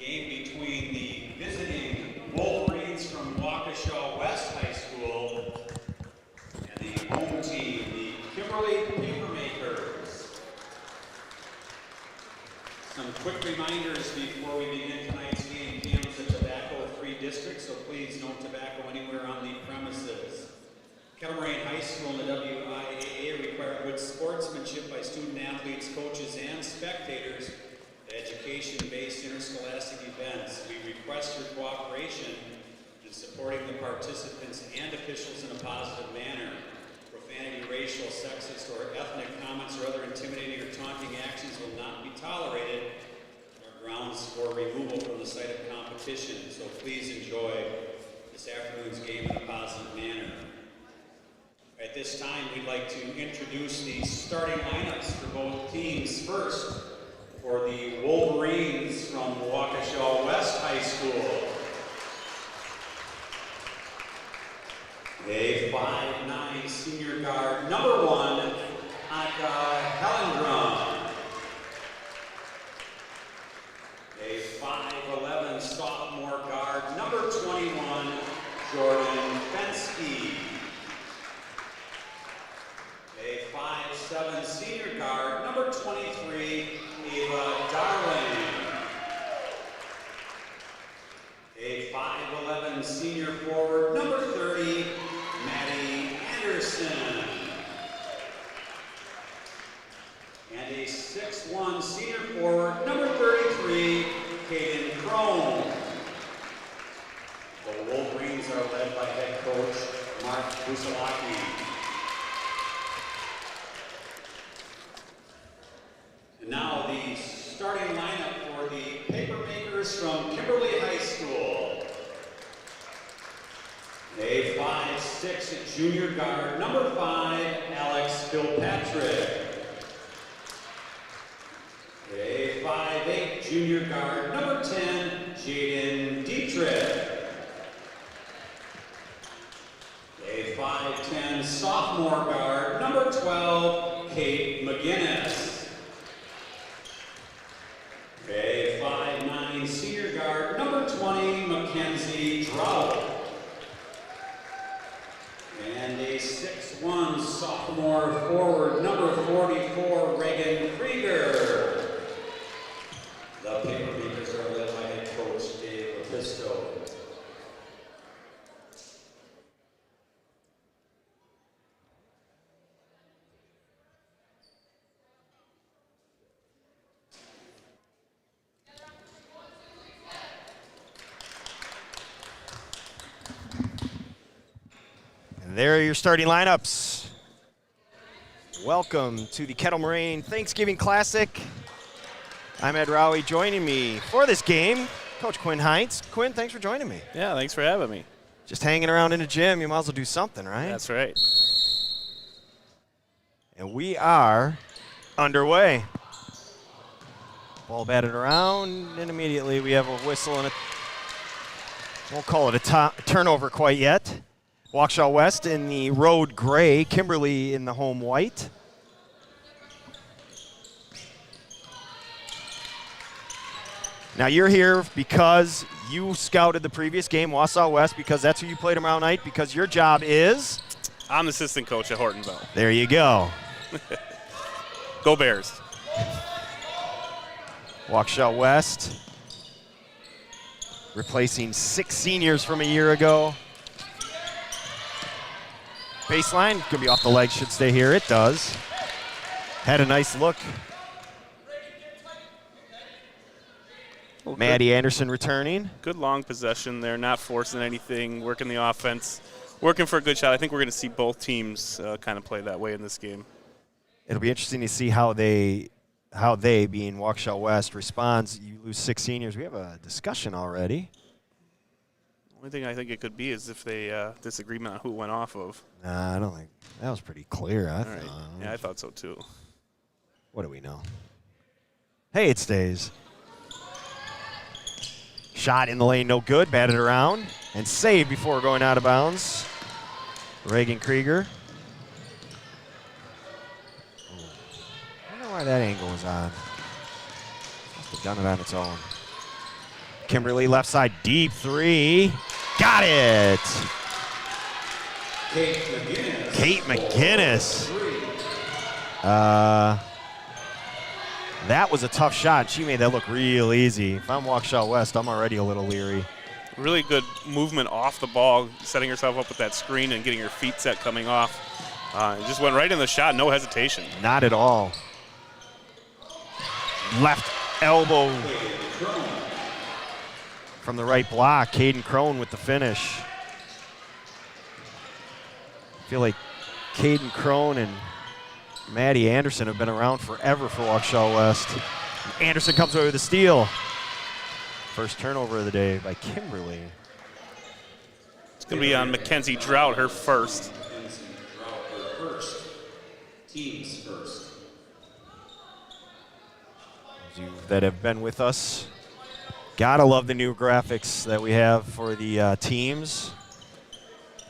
Game between the visiting Wolverines from Waukesha West High School and the home team, the Kimberly Papermakers. Some quick reminders before we begin tonight's game. Cam's a tobacco-free district, so please no tobacco anywhere on the premises. Connaughton High School and the WIAA require good sportsmanship by student athletes, coaches, and spectators at education-based interscholastic events. We request your cooperation in supporting the participants and officials in a positive manner. Profanity, racial, sexist, or ethnic comments or other intimidating or taunting actions will not be tolerated and are grounds for removal from the site of competition. So please enjoy this afternoon's game in a positive manner. At this time, we'd like to introduce the starting lineups for both teams. First, for the Wolverines from Waukesha West High School. A 5'9" senior guard, number 1, Aka Helendrum. A 5'11" sophomore guard, number 21, Jordan Fensky. A 5'7" senior guard, number 23, Ava Darling. A 5'11" senior forward, number 30, Maddie Anderson. And a 6'1" senior forward, number 33, Caden Crone. The Wolverines are led by head coach Mark Busalaki. And now the starting lineup for the Papermakers from Kimberly High School. A 5'6" junior guard, number 5, Alex Kilpatrick. A 5'8" junior guard, number 10, Jaden Dietrich. A 5'10" sophomore guard, number 12, Kate McGinnis. A 5'9" senior guard, number 20, Mackenzie Drought. And a 6'1" sophomore forward, number 44, Reagan Krieger. The Papermakers are led by head coach Dave Lepisto. There are your starting lineups. Welcome to the Kettle Moraine Thanksgiving Classic. I'm Ed Rowie. Joining me for this game, Coach Quinn Heinz. Quinn, thanks for joining me. Yeah, thanks for having me. Just hanging around in the gym, you might as well do something, right? That's right. And we are underway. Ball batted around, and immediately we have a whistle and won't call it a turnover quite yet. Waukesha West in the road gray, Kimberly in the home white. Now you're here because you scouted the previous game, Wausau West, because that's who you played tomorrow night, because your job is? I'm the assistant coach at Hortonville. There you go. Go Bears. Waukesha West replacing 6 seniors from a year ago. Baseline, gonna be off the leg, should stay here. It does. Had a nice look. Well, Maddie Anderson returning. Good long possession there, not forcing anything, working the offense, working for a good shot. I think we're going to see both teams kind of play that way in this game. It'll be interesting to see how they, being Waukesha West, responds. You lose 6 seniors. We have a discussion already. The only thing I think it could be is if they disagreement on who went off of. Nah, I don't think. That was pretty clear, I thought. Right. Yeah, I thought so too. What do we know? Hey, it stays. Shot in the lane, no good. Batted around and saved before going out of bounds. Reagan Krieger. I wonder why that angle was on. Must have done it on its own. Kimberly left side, deep three. Got it. Kate McGinnis. That was a tough shot. She made that look real easy. If I'm Waukesha West, I'm already a little leery. Really good movement off the ball, setting herself up with that screen and getting her feet set coming off. Just went right in the shot, no hesitation. Not at all. Left elbow from the right block. Caden Crone with the finish. I feel like Caden Crone and Maddie Anderson have been around forever for Waukesha West. Anderson comes away with a steal. First turnover of the day by Kimberly. It's going to be on Mackenzie Drought, her first. Teams first. You that have been with us, gotta love the new graphics that we have for the teams.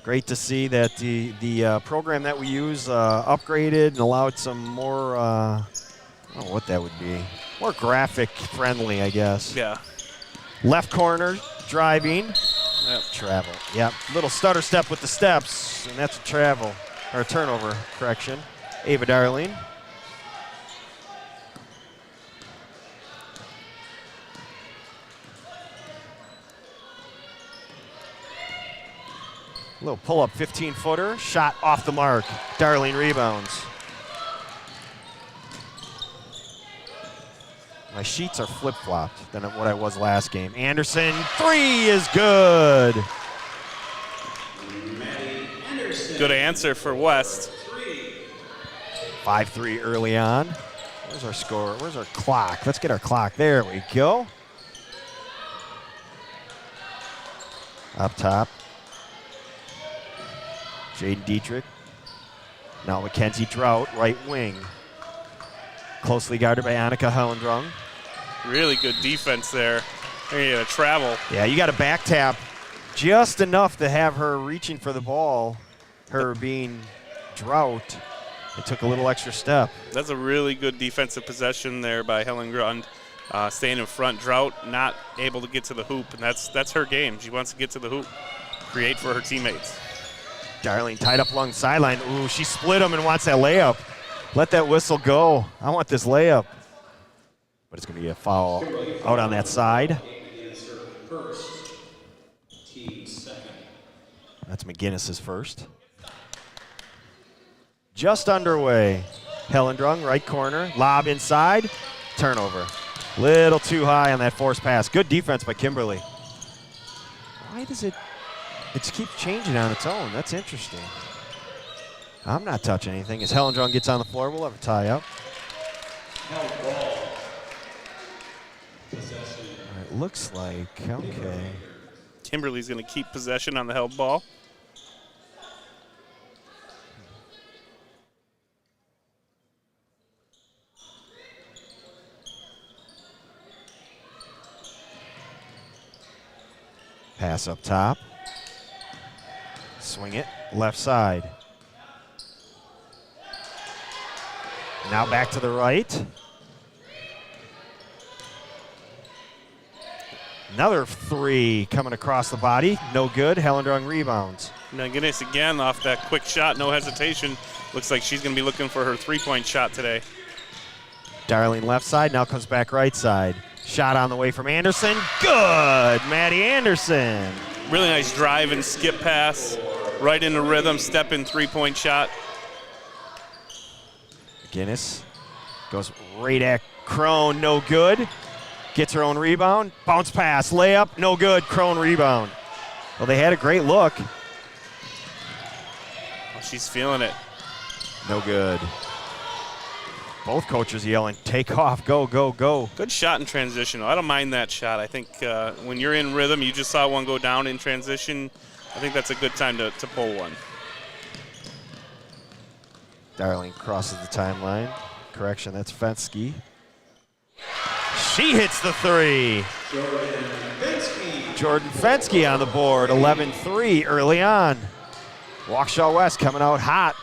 Great to see that the program that we use upgraded and allowed some more, I don't know what that would be, more graphic friendly, I guess. Yeah. Left corner, driving, Yep. travel. Yep, little stutter step with the steps, and that's a travel, or a turnover, correction. Ava Darling. Little pull-up 15-footer, shot off the mark. Darling rebounds. My sheets are flip-flopped than what I was last game. Anderson, three is good. Good answer for West. 5-3 early on. Where's our score? Where's our clock? Let's get our clock. There we go. Up top. Jaden Dietrich. Now Mackenzie Drought, right wing. Closely guarded by Annika Hellendrung. Really good defense there. There you got to travel. Yeah, you got to back tap just enough to have her reaching for the ball. Her being Drought, it took a little extra step. That's a really good defensive possession there by Helen Grund. Staying in front. Drought not able to get to the hoop, and that's her game. She wants to get to the hoop, create for her teammates. Darling tied up along the sideline. Ooh, she split him and wants that layup. Let that whistle go. I want this layup. But it's going to be a foul out on that side. That's McGinnis's first. Just underway. Hellendrung, right corner. Lob inside. Turnover. Little too high on that forced pass. Good defense by Kimberly. Why does it keeps changing on its own? That's interesting. I'm not touching anything. As Hellendrung gets on the floor, we'll have a tie up. It looks like, okay. Kimberly's going to keep possession on the held ball. Pass up top. Swing it, left side. Now back to the right. Another three coming across the body. No good. Hellendrung rebounds. Now Guinness again off that quick shot, no hesitation. Looks like she's going to be looking for her three-point shot today. Darling left side, now comes back right side. Shot on the way from Anderson. Good, Maddie Anderson. Really nice drive and skip pass. Right into rhythm, step in three-point shot. Guinness goes right at Crone, no good. Gets her own rebound. Bounce pass, layup, no good. Crone rebound. Well, they had a great look. Oh, she's feeling it. No good. Both coaches yelling, take off, go, go, go. Good shot in transition. I don't mind that shot. I think when you're in rhythm, you just saw one go down in transition. I think that's a good time to pull one. Darling crosses the timeline. Correction, that's Fensky. She hits the three. Jordan Fensky on the board, 11-3 early on. Waukesha West coming out hot.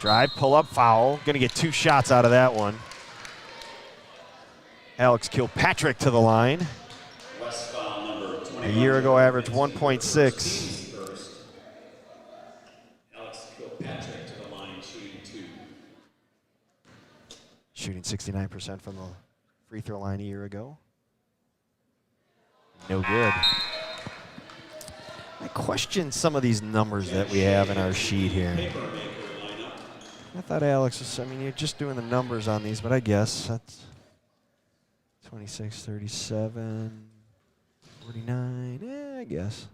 Drive, pull up, foul. Gonna get two shots out of that one. Alex Kilpatrick to the line. West foul number 21. A year ago, averaged 1.6. Alex Kilpatrick to the line, shooting 2. Shooting 69% from the free throw line a year ago. No good. I question some of these numbers that we have in our sheet here. I thought Alex was, I mean, you're just doing the numbers on these, but I guess that's 26, 37, 49, I guess.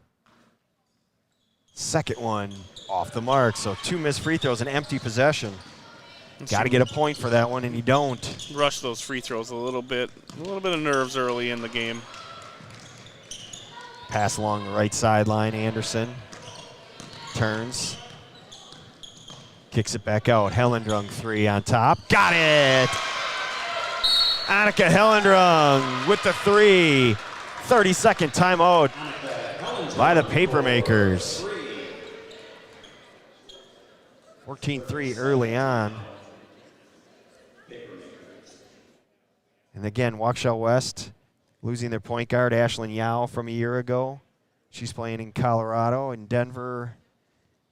Second one off the mark, so 2 missed free throws, an empty possession. Got to get a point for that one, and you don't. Rush those free throws a little bit of nerves early in the game. Pass along the right sideline, Anderson turns, kicks it back out. Hellendrung 3 on top, got it! Annika Hellendrung with the 3. 30-second timeout by the Papermakers. 14-3 early on. And again, Waukesha West losing their point guard, Ashlyn Yao, from a year ago. She's playing in Colorado and Denver.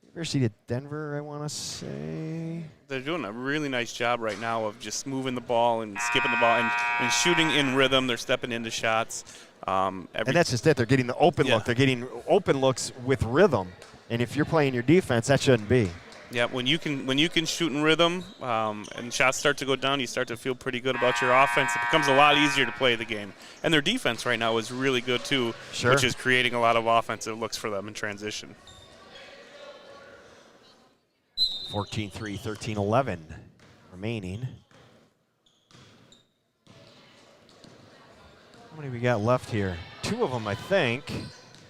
University of Denver, I want to say. They're doing a really nice job right now of just moving the ball and skipping the ball and shooting in rhythm. They're stepping into shots. And that's just it. They're getting the open look. They're getting open looks with rhythm. And if you're playing your defense, that shouldn't be. Yeah, when you can shoot in rhythm and shots start to go down, you start to feel pretty good about your offense. It becomes a lot easier to play the game. And their defense right now is really good too, which is creating a lot of offensive looks for them in transition. 14-3, 13-11 remaining. How many we got left here? 2 of them, I think.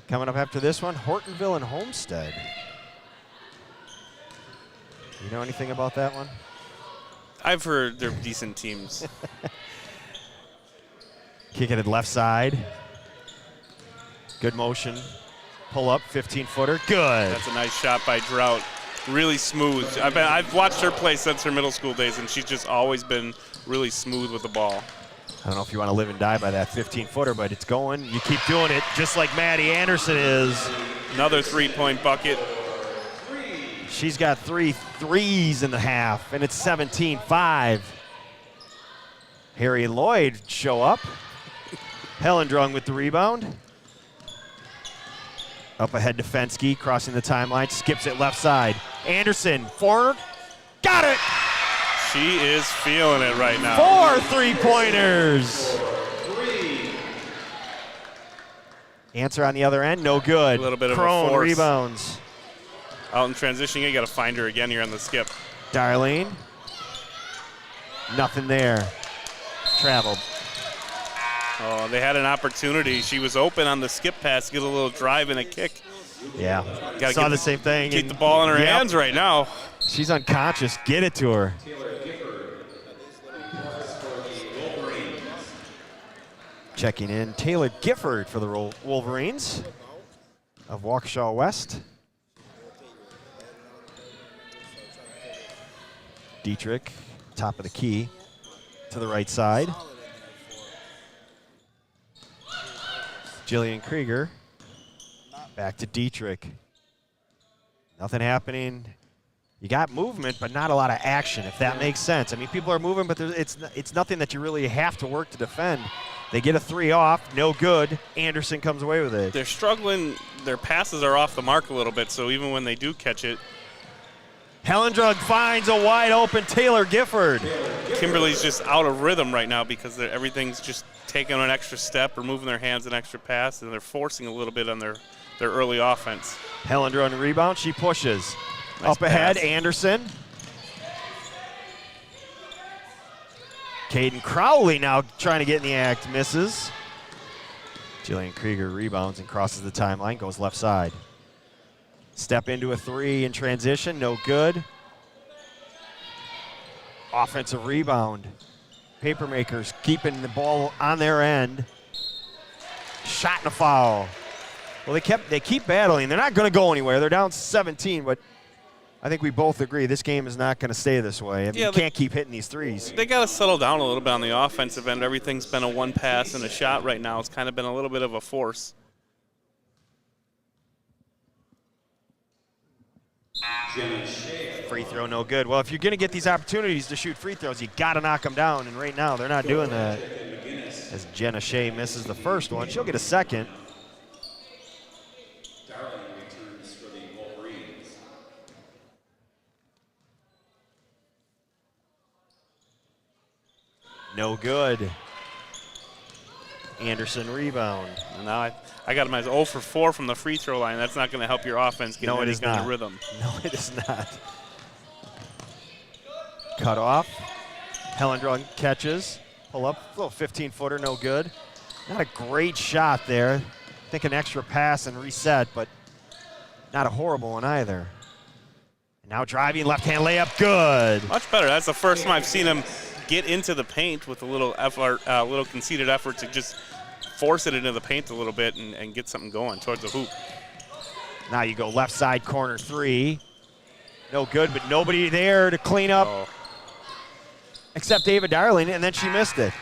Coming up after this one, Hortonville and Homestead. You know anything about that one? I've heard they're decent teams. Kick it at left side. Good motion. Pull up, 15-footer. Good. That's a nice shot by Drought. Really smooth. I've watched her play since her middle school days, and she's just always been really smooth with the ball. I don't know if you want to live and die by that 15-footer, but it's going. You keep doing it just like Maddie Anderson is. Another 3-point bucket. She's got 3 threes in the half, and it's 17-5. Harry and Lloyd show up. Hellendrung with the rebound. Up ahead to Fensky, crossing the timeline, skips it left side. Anderson, forward, got it! She is feeling it right now. 4 3-pointers. Answer on the other end, no good. A little bit of Crone a force. Rebounds. Out in transition, you got to find her again here on the skip. Darlene, nothing there. Traveled. Oh, they had an opportunity. She was open on the skip pass, get a little drive and a kick. Yeah, Gotta saw the same thing. Keep the ball in her hands right now. She's unconscious. Get it to her. Checking in, Taylor Gifford for the Wolverines of Waukesha West. Dietrich, top of the key, to the right side. Jillian Krieger, back to Dietrich. Nothing happening. You got movement, but not a lot of action, if that makes sense. I mean, people are moving, but it's nothing that you really have to work to defend. They get a 3 off, no good. Anderson comes away with it. They're struggling. Their passes are off the mark a little bit, so even when they do catch it. Hellendrug finds a wide open Taylor Gifford. Kimberly's just out of rhythm right now because everything's just taking an extra step or moving their hands an extra pass, and they're forcing a little bit on their early offense. Hellendrug rebound, she pushes. Nice Up ahead, pass. Anderson. Caden Crowley now trying to get in the act, misses. Jillian Krieger rebounds and crosses the timeline, goes left side. Step into a 3 in transition, no good. Offensive rebound. Papermakers keeping the ball on their end. Shot and a foul. Well, they keep battling. They're not going to go anywhere. They're down 17, but I think we both agree this game is not going to stay this way. I mean, you can't keep hitting these threes. They got to settle down a little bit on the offensive end. Everything's been a one pass and a shot right now. It's kind of been a little bit of a force. Free throw, no good. Well, if you're going to get these opportunities to shoot free throws, you got to knock them down. And right now, they're not doing that. As Jenna Shea misses the first one, she'll get a second. No good. Anderson rebound. And now I got him as 0 for 4 from the free throw line. That's not going to help your offense get any kind of rhythm. No, it is not. Cut off. Hellendrung catches. Pull up. A little 15-footer, no good. Not a great shot there. I think an extra pass and reset, but not a horrible one either. Now driving, left-hand layup, good. Much better. That's the first time I've seen him get into the paint with a little effort, little conceded effort to just force it into the paint a little bit and get something going towards the hoop. Now you go left side corner 3. No good, but nobody there to clean up except Ava Darling, and then she missed it.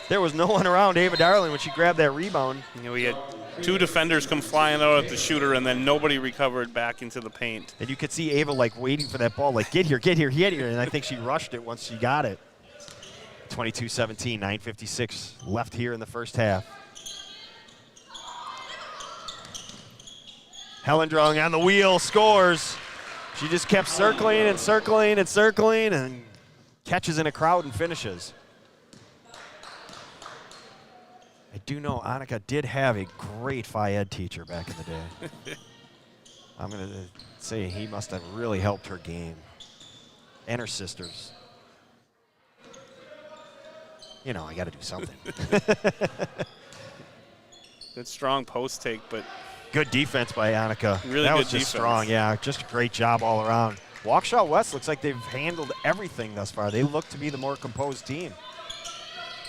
There was no one around Ava Darling when she grabbed that rebound. You know, we had 2 defenders come flying out at the shooter, and then nobody recovered back into the paint. And you could see Ava like waiting for that ball, like get here, get here, get here, and I think she rushed it once she got it. 22-17, 9:56 left here in the first half. Hellendrung on the wheel, scores. She just kept circling and circling and circling and catches in a crowd and finishes. I do know Annika did have a great Phi Ed teacher back in the day. I'm going to say he must have really helped her game. And her sisters. You know, I got to do something. Good strong post take, but good defense by Annika. Really that good was just defense. Strong, yeah. Just a great job all around. Waukesha West looks like they've handled everything thus far. They look to be the more composed team.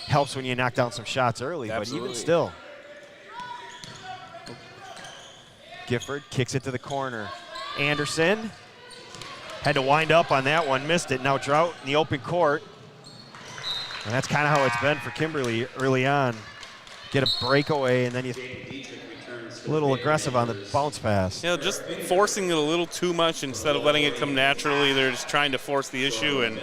Helps when you knock down some shots early, Absolutely. but even still. Gifford kicks it to the corner. Anderson had to wind up on that one, missed it. Now Drought in the open court. And that's kind of how it's been for Kimberly early on. Get a breakaway, and then you a little aggressive on the bounce pass. You know, just forcing it a little too much instead of letting it come naturally. They're just trying to force the issue, and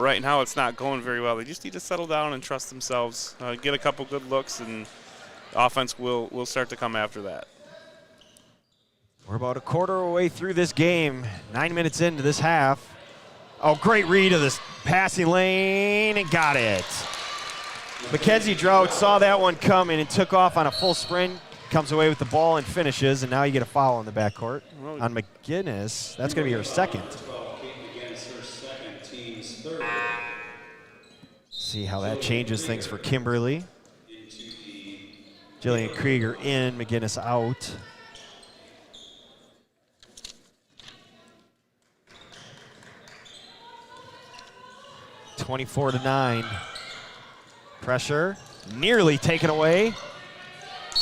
right now it's not going very well. They just need to settle down and trust themselves, get a couple good looks, and offense will start to come after that. We're about a quarter of the way through this game, 9 minutes into this half. Oh, great read of this passing lane, and got it. Mackenzie Drought saw that one coming and took off on a full sprint, comes away with the ball and finishes, and now you get a foul in the backcourt on McGinnis. That's going to be her second. See how that changes things for Kimberly. Jillian Krieger in, McGinnis out. (24-9). Pressure, nearly taken away,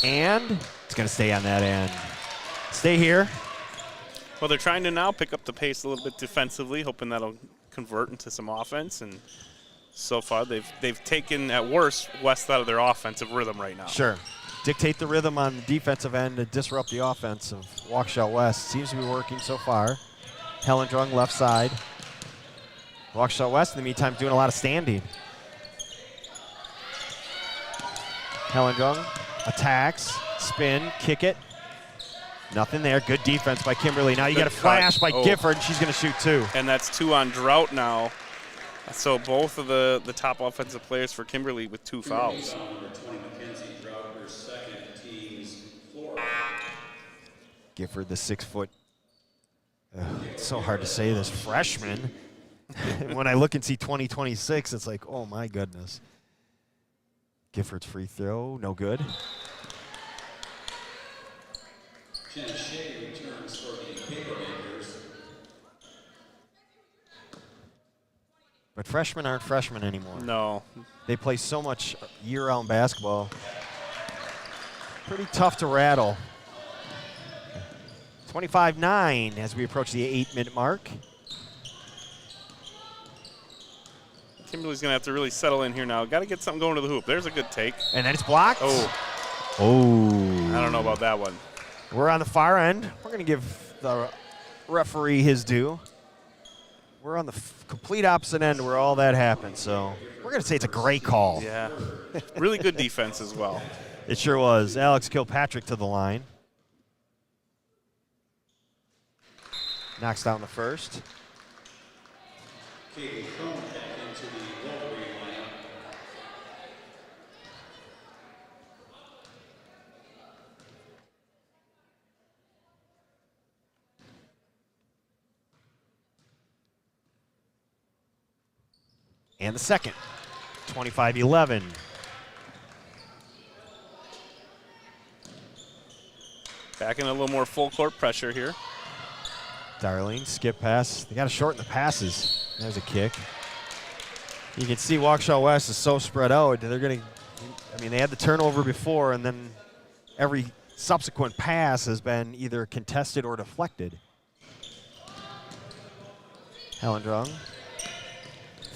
and it's going to stay on that end. Stay here. Well, they're trying to now pick up the pace a little bit defensively, hoping that'll convert into some offense, and so far they've taken, at worst, West out of their offensive rhythm right now. Sure. Dictate the rhythm on the defensive end to disrupt the offense of Waukesha West. Seems to be working so far. Hellendrung left side. Waukesha West, in the meantime, doing a lot of standing. Hellendrung attacks, spin, kick it. Nothing there. Good defense by Kimberly. Now you got a flash by Gifford. She's going to shoot 2. And that's 2 on Drought now. So both of the top offensive players for Kimberly with 2 fouls. Gifford, the 6-foot. It's so hard to say this freshman. When I look and see 2026, it's like, oh my goodness. Gifford's free throw, no good. But freshmen aren't freshmen anymore. No. They play so much year-round basketball. Pretty tough to rattle. 25-9 as we approach the 8-minute mark. Kimberly's going to have to really settle in here now. Got to get something going to the hoop. There's a good take. And then it's blocked. Oh. I don't know about that one. We're on the far end. We're going to give the referee his due. We're on the complete opposite end where all that happened, so we're going to say it's a great call. Yeah. Really good defense as well. It sure was. Alex Kilpatrick to the line. Knocks down the first. Katie Crone back into the Wolverine lineup. And the second, 25-11. Back in a little more full court pressure here. Darlene, skip pass. They got to shorten the passes. There's a kick. You can see Waukesha West is so spread out. They're going to, I mean, they had the turnover before, and then every subsequent pass has been either contested or deflected. Hellendrung.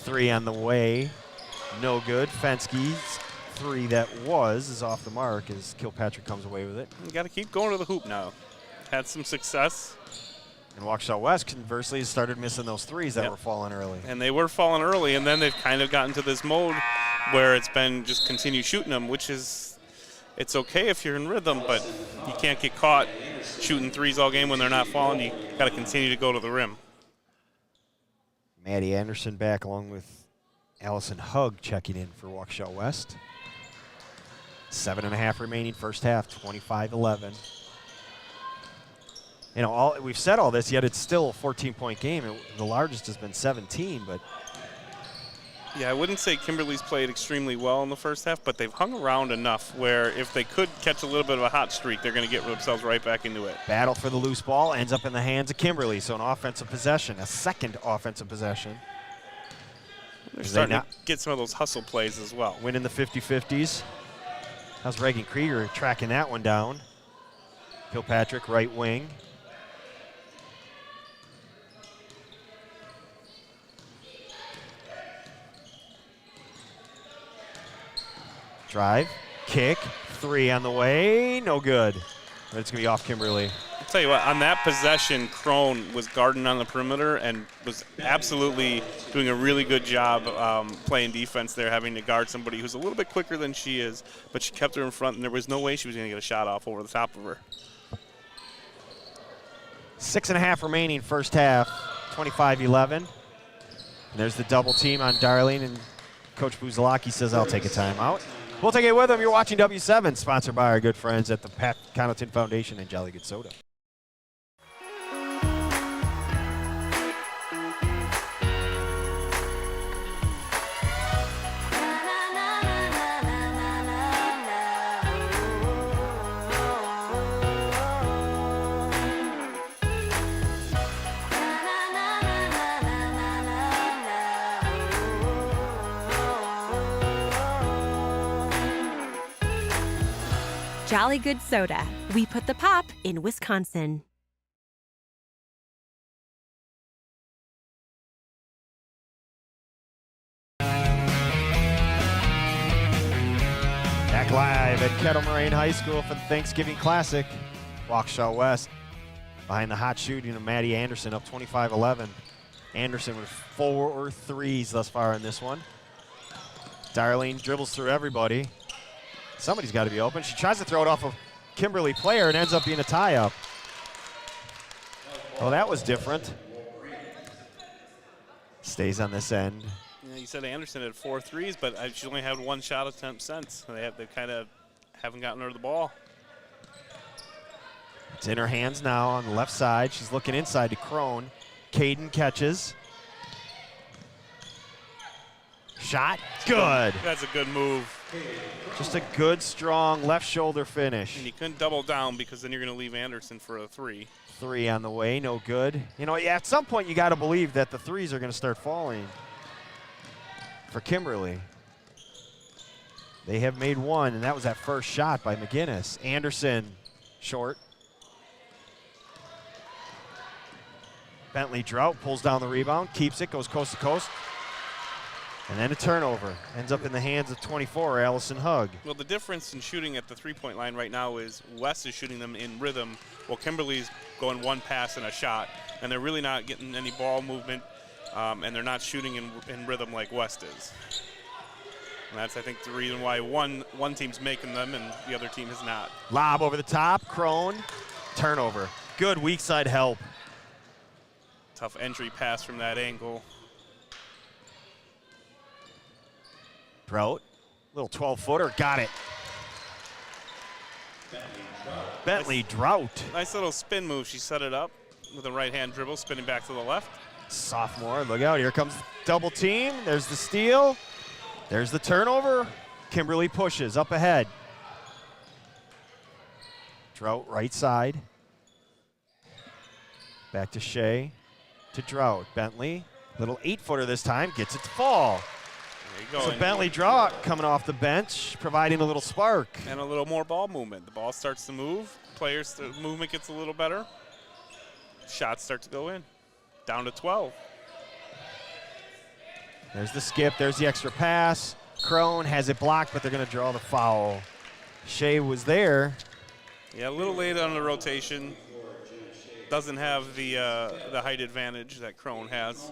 3 on the way. No good. Fenske's 3 that is off the mark as Kilpatrick comes away with it. You got to keep going to the hoop now. Had some success. And Waukesha West, conversely, started missing those threes that were falling early. And they were falling early, and then they've kind of gotten to this mode where it's been just continue shooting them, which is, it's okay if you're in rhythm, but you can't get caught shooting threes all game when they're not falling. You got to continue to go to the rim. Maddie Anderson back along with Allison Hugg checking in for Waukesha West. 7.5 remaining first half, 25-11. You know, we've said all this, yet it's still a 14-point game. The largest has been 17, but. Yeah, I wouldn't say Kimberly's played extremely well in the first half, but they've hung around enough where if they could catch a little bit of a hot streak, they're going to get themselves right back into it. Battle for the loose ball ends up in the hands of Kimberly, so an offensive possession, a second offensive possession. They're starting to get some of those hustle plays as well. Winning the 50-50s. How's Reagan Krieger tracking that one down? Kilpatrick, right wing. Drive, kick, 3 on the way, no good. But it's going to be off Kimberly. I'll tell you what, on that possession, Crone was guarding on the perimeter and was absolutely doing a really good job playing defense there, having to guard somebody who's a little bit quicker than she is, but she kept her in front, and there was no way she was going to get a shot off over the top of her. 6.5 remaining first half, 25-11. And there's the double team on Darlene, and Coach Buzalaki says, I'll take a timeout. We'll take it with them. You're watching W7, sponsored by our good friends at the Connaughton Foundation and Jolly Good Soda. Jolly Good Soda. We put the pop in Wisconsin. Back live at Kettle Moraine High School for the Thanksgiving Classic. Waukesha West behind the hot shooting of Maddie Anderson, up 25-11. Anderson with 4 threes thus far in this one. Darlene dribbles through everybody. Somebody's got to be open. She tries to throw it off a Kimberly player and ends up being a tie-up. Oh, that was different. Stays on this end. Yeah, you said Anderson had 4 threes, but she only had 1 shot attempt since. They kind of haven't gotten her the ball. It's in her hands now on the left side. She's looking inside to Crone. Caden catches. Shot, good. That's a good move. Just a good, strong left shoulder finish. And you couldn't double down because then you're going to leave Anderson for a 3. 3 on the way, no good. You know, yeah, at some point you got to believe that the threes are going to start falling for Kimberly. They have made 1, and that was that first shot by McGinnis. Anderson, short. Bentley Drought pulls down the rebound, keeps it, goes coast to coast. And then a turnover. Ends up in the hands of 24, Allison Hugg. Well, the difference in shooting at the three-point line right now is West is shooting them in rhythm, while Kimberly's going one pass and a shot. And they're really not getting any ball movement, and they're not shooting in rhythm like West is. And that's, I think, the reason why one team's making them and the other team is not. Lob over the top, Crone, turnover. Good weak side help. Tough entry pass from that angle. Drought, little 12-footer, got it. Bentley Drought. Nice little spin move. She set it up with a right-hand dribble, spinning back to the left. Sophomore, look out, here comes double team. There's the steal. There's the turnover. Kimberly pushes up ahead. Drought right side. Back to Shea, to Drought. Bentley, little 8-footer this time, gets it to fall. There you go. So Bentley Drought coming off the bench, providing a little spark. And a little more ball movement. The ball starts to move. The movement gets a little better. Shots start to go in. Down to 12. There's the skip, there's the extra pass. Crone has it blocked, but they're going to draw the foul. Shea was there. Yeah, a little late on the rotation. Doesn't have the height advantage that Crone has.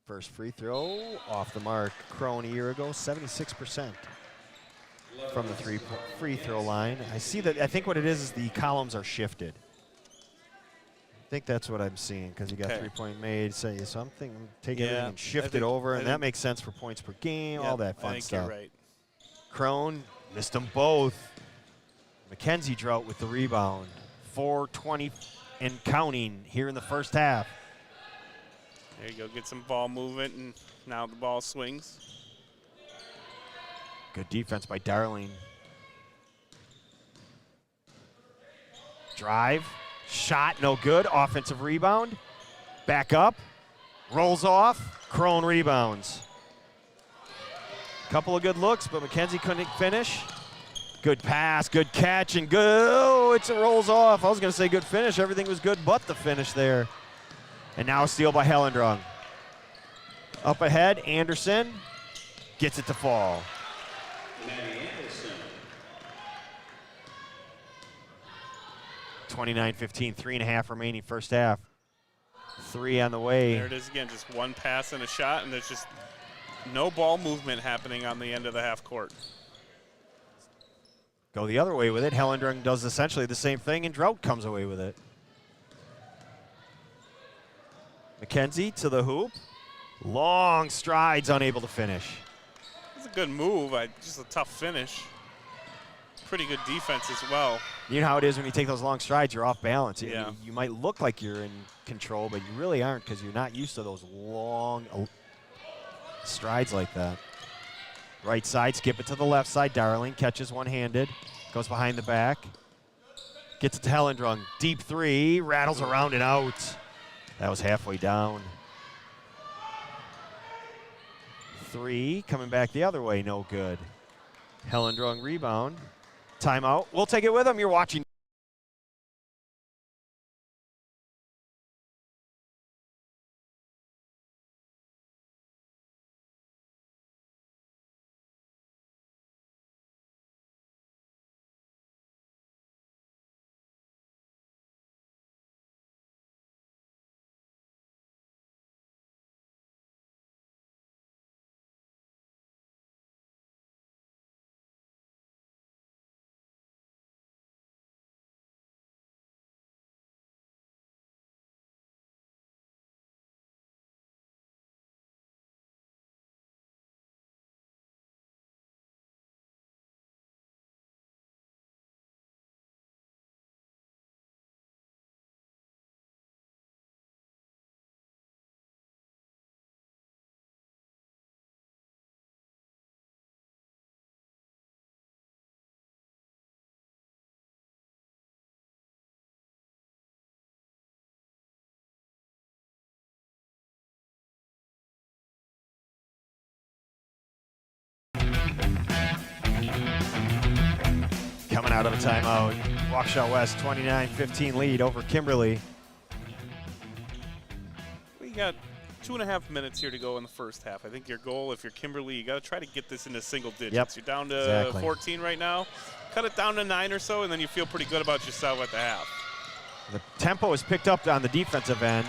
First free throw off the mark. Crone a year ago, 76% from the free throw line. I see that. I think what it is the columns are shifted. I think that's what I'm seeing because you got 3-point made. So something, take everything and shift it over, and that makes sense for points per game, all that fun stuff. You're right. Crone missed them both. Mackenzie Drought with the rebound. 4:20 and counting here in the first half. There you go, get some ball movement, and now the ball swings. Good defense by Darling. Drive, shot, no good. Offensive rebound. Back up, rolls off. Crone rebounds. Couple of good looks, but Mackenzie couldn't finish. Good pass, good catch, and good. Oh, it rolls off. I was going to say good finish. Everything was good but the finish there. And now a steal by Hellendrung. Up ahead, Anderson gets it to fall. 29-15, 3.5 remaining first half. 3 on the way. There it is again, just one pass and a shot, and there's just no ball movement happening on the end of the half court. Go the other way with it. Hellendrung does essentially the same thing, and Drought comes away with it. Mackenzie to the hoop. Long strides, unable to finish. It's a good move, just a tough finish. Pretty good defense as well. You know how it is when you take those long strides, you're off balance. Yeah. You might look like you're in control, but you really aren't because you're not used to those long strides like that. Right side, skip it to the left side. Darling catches one-handed, goes behind the back. Gets it to Hellendrung. Deep three, rattles around and out. That was halfway down. 3, coming back the other way, no good. Hellendrung rebound. Timeout. We'll take it with them. You're watching out of a timeout. Waukesha West 29-15 lead over Kimberly. We got 2.5 minutes here to go in the first half. I think your goal, if you're Kimberly, you got to try to get this into single digits. Yep. You're down to 14 right now. Cut it down to 9 or so, and then you feel pretty good about yourself at the half. The tempo is picked up on the defensive end.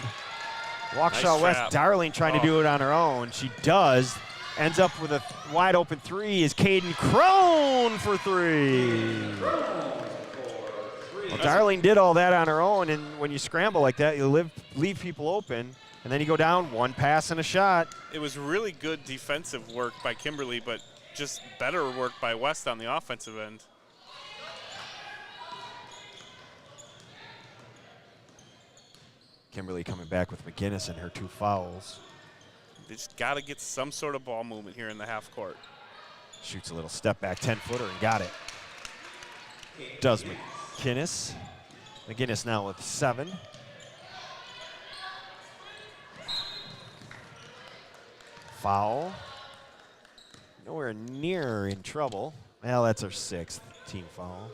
Waukesha Nice West, trap. Darling trying to do it on her own. She does. Ends up with a wide open three is Caden Crone for three. Well, Darling did all that on her own, and when you scramble like that, you leave people open, and then you go down one pass and a shot. It was really good defensive work by Kimberly, but just better work by West on the offensive end. Kimberly coming back with McGinnis and her 2 fouls. They just got to get some sort of ball movement here in the half court. Shoots a little step back 10-footer and got it. Does McGinnis. McGinnis now with 7. Foul. Nowhere near in trouble. Well, that's her 6th team foul.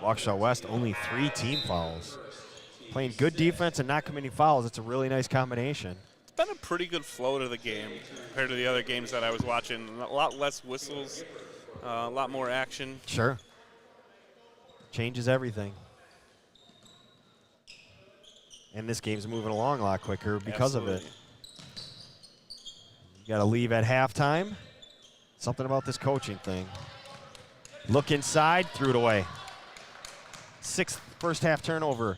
Waukesha West only 3 team fouls. Playing good defense and not committing fouls. It's a really nice combination. It's been a pretty good flow to the game compared to the other games that I was watching. A lot less whistles, a lot more action. Sure. Changes everything. And this game's moving along a lot quicker because of it. You got to leave at halftime. Something about this coaching thing. Look inside, threw it away. 6th first half turnover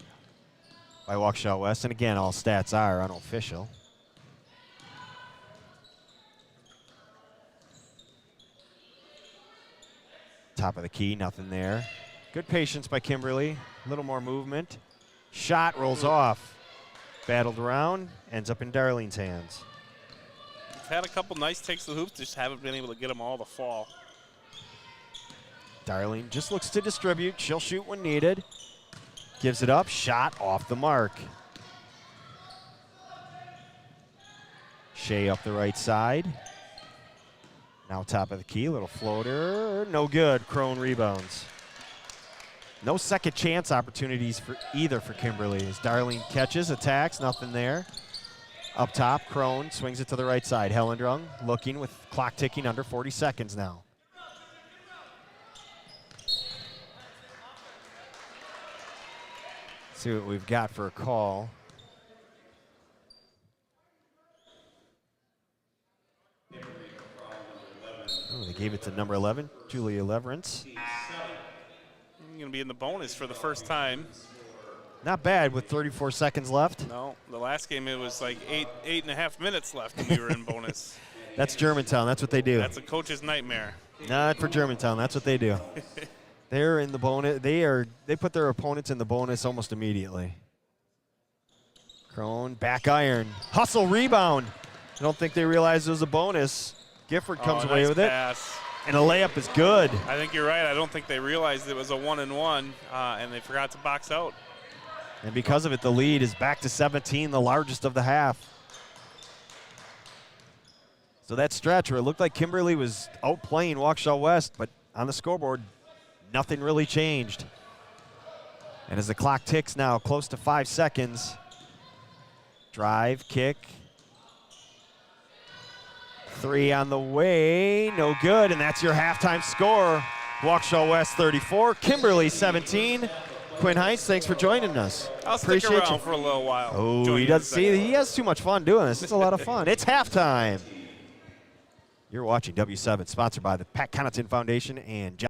by Waukesha West. And again, all stats are unofficial. Top of the key, nothing there. Good patience by Kimberly. A little more movement. Shot rolls off. Battled around, ends up in Darlene's hands. We've had a couple nice takes to the hoops, just haven't been able to get them all to fall. Darling just looks to distribute. She'll shoot when needed. Gives it up, shot off the mark. Shea up the right side. Now top of the key, little floater, no good. Crone rebounds. No second chance opportunities for either for Kimberly. As Darling catches, attacks, nothing there. Up top, Crone swings it to the right side. Hellendrung looking with clock ticking under 40 seconds now. See what we've got for a call. Oh, they gave it to number 11, Julia Leverance. Going to be in the bonus for the first time. Not bad with 34 seconds left. No, the last game it was like 8.5 minutes left and we were in bonus. That's Germantown. That's what they do. That's a coach's nightmare. Not for Germantown. That's what they do. They're in the bonus. They put their opponents in the bonus almost immediately. Crone, back iron. Hustle, rebound. I don't think they realized it was a bonus. Gifford comes away nice with pass. it. And a layup is good. I think you're right. I don't think they realized it was a 1-and-1, and they forgot to box out. And because of it, the lead is back to 17, the largest of the half. So that stretch where it looked like Kimberly was outplaying Waukesha West, but on the scoreboard, nothing really changed. And as the clock ticks now, close to 5 seconds, drive, kick. 3 on the way, no good, and that's your halftime score. Waukesha West 34, Kimberly 17. Quinn Heintz, thanks for joining us. I'll stick around for a little while. Oh, he does. See, he has too much fun doing this. It's a lot of fun. It's halftime. You're watching W7, sponsored by the Pat Connaughton Foundation and John.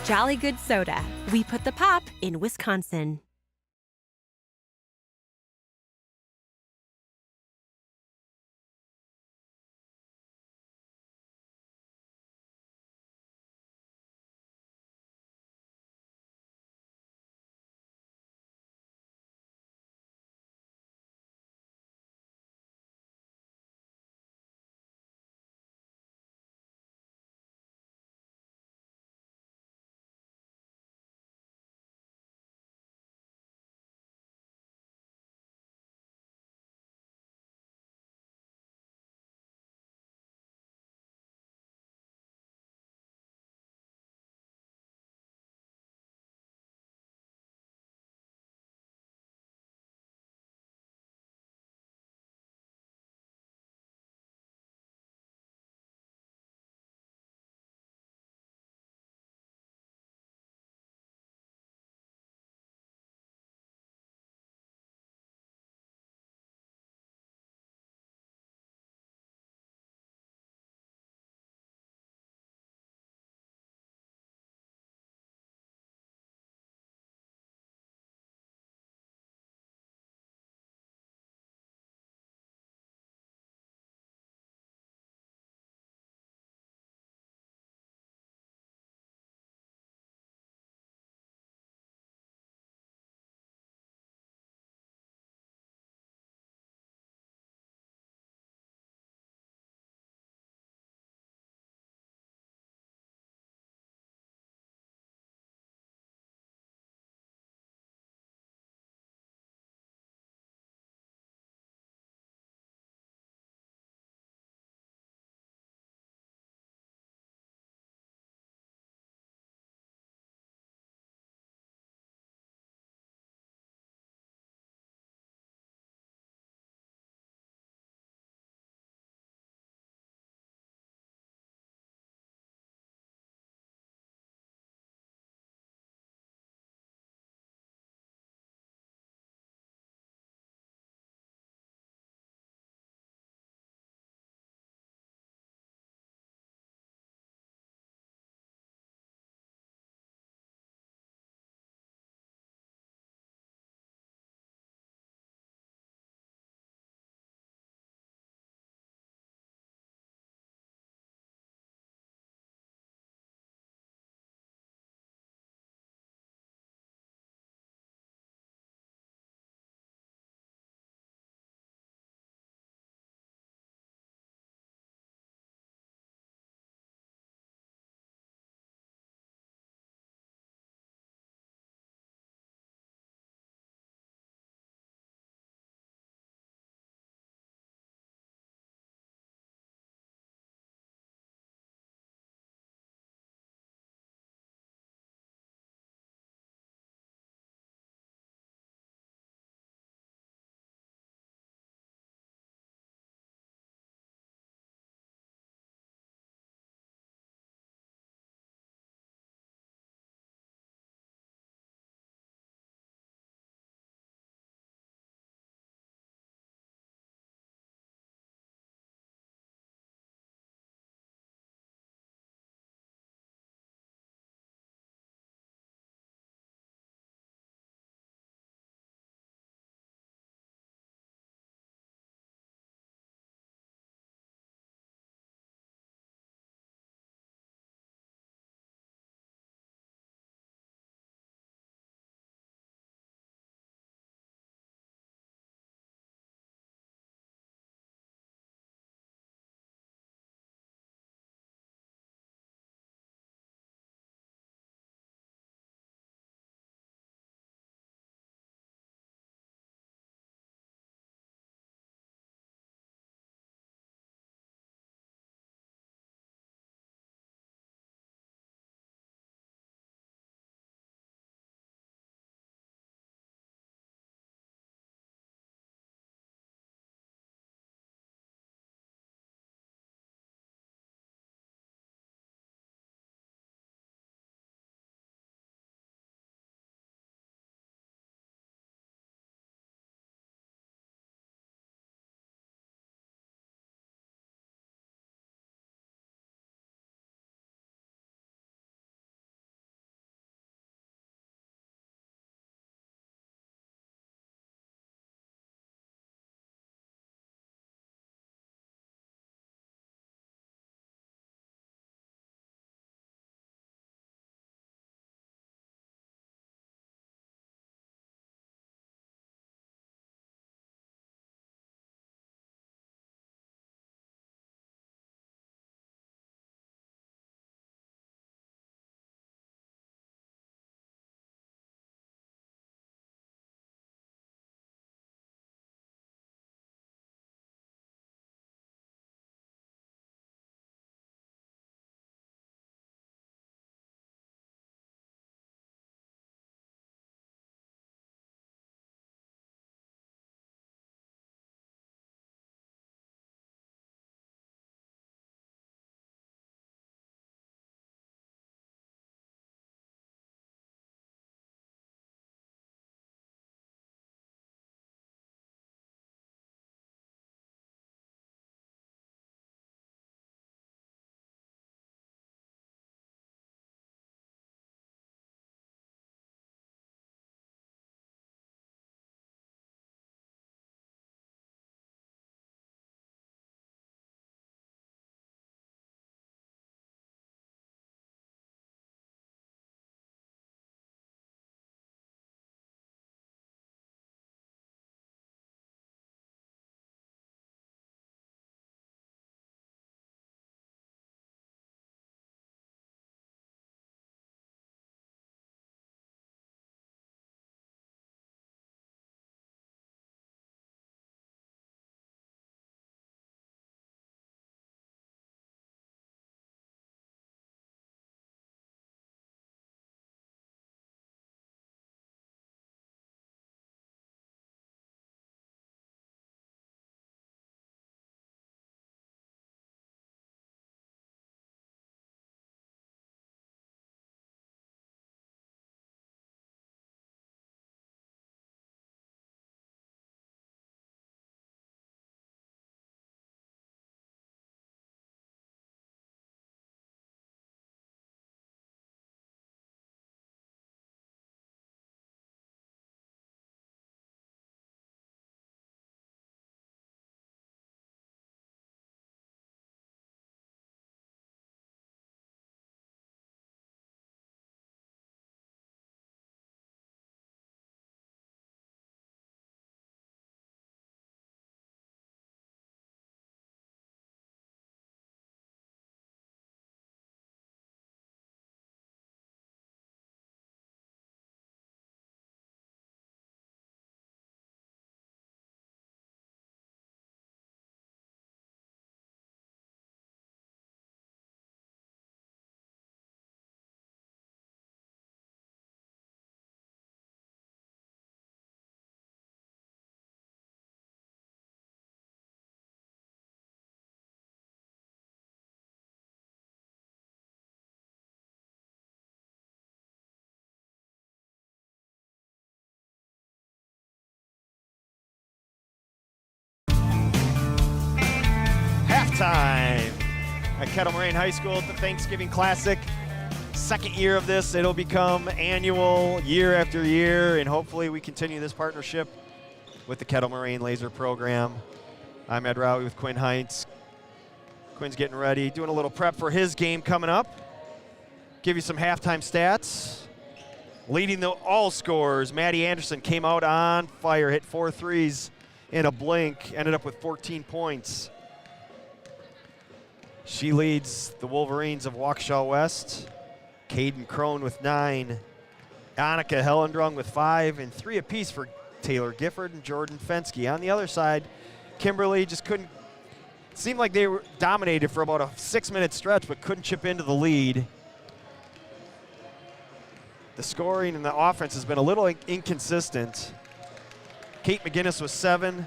Jolly Good Soda. We put the pop in Wisconsin. time at Kettle Moraine High School at the Thanksgiving Classic. Second year of this. It'll become annual year after year, and hopefully we continue this partnership with the Kettle Moraine Laser Program. I'm Ed Rowley with Quinn Heinz. Quinn's getting ready, doing a little prep for his game coming up. Give you some halftime stats. Leading the all scorers, Maddie Anderson came out on fire, hit 4 threes in a blink, ended up with 14 points. She leads the Wolverines of Waukesha West. Caden Crone with 9. Annika Hellendrung with 5, and 3 apiece for Taylor Gifford and Jordan Fensky. On the other side, Kimberly just couldn't, seemed like they were dominated for about a 6-minute stretch, but couldn't chip into the lead. The scoring and the offense has been a little inconsistent. Kate McGinnis with 7,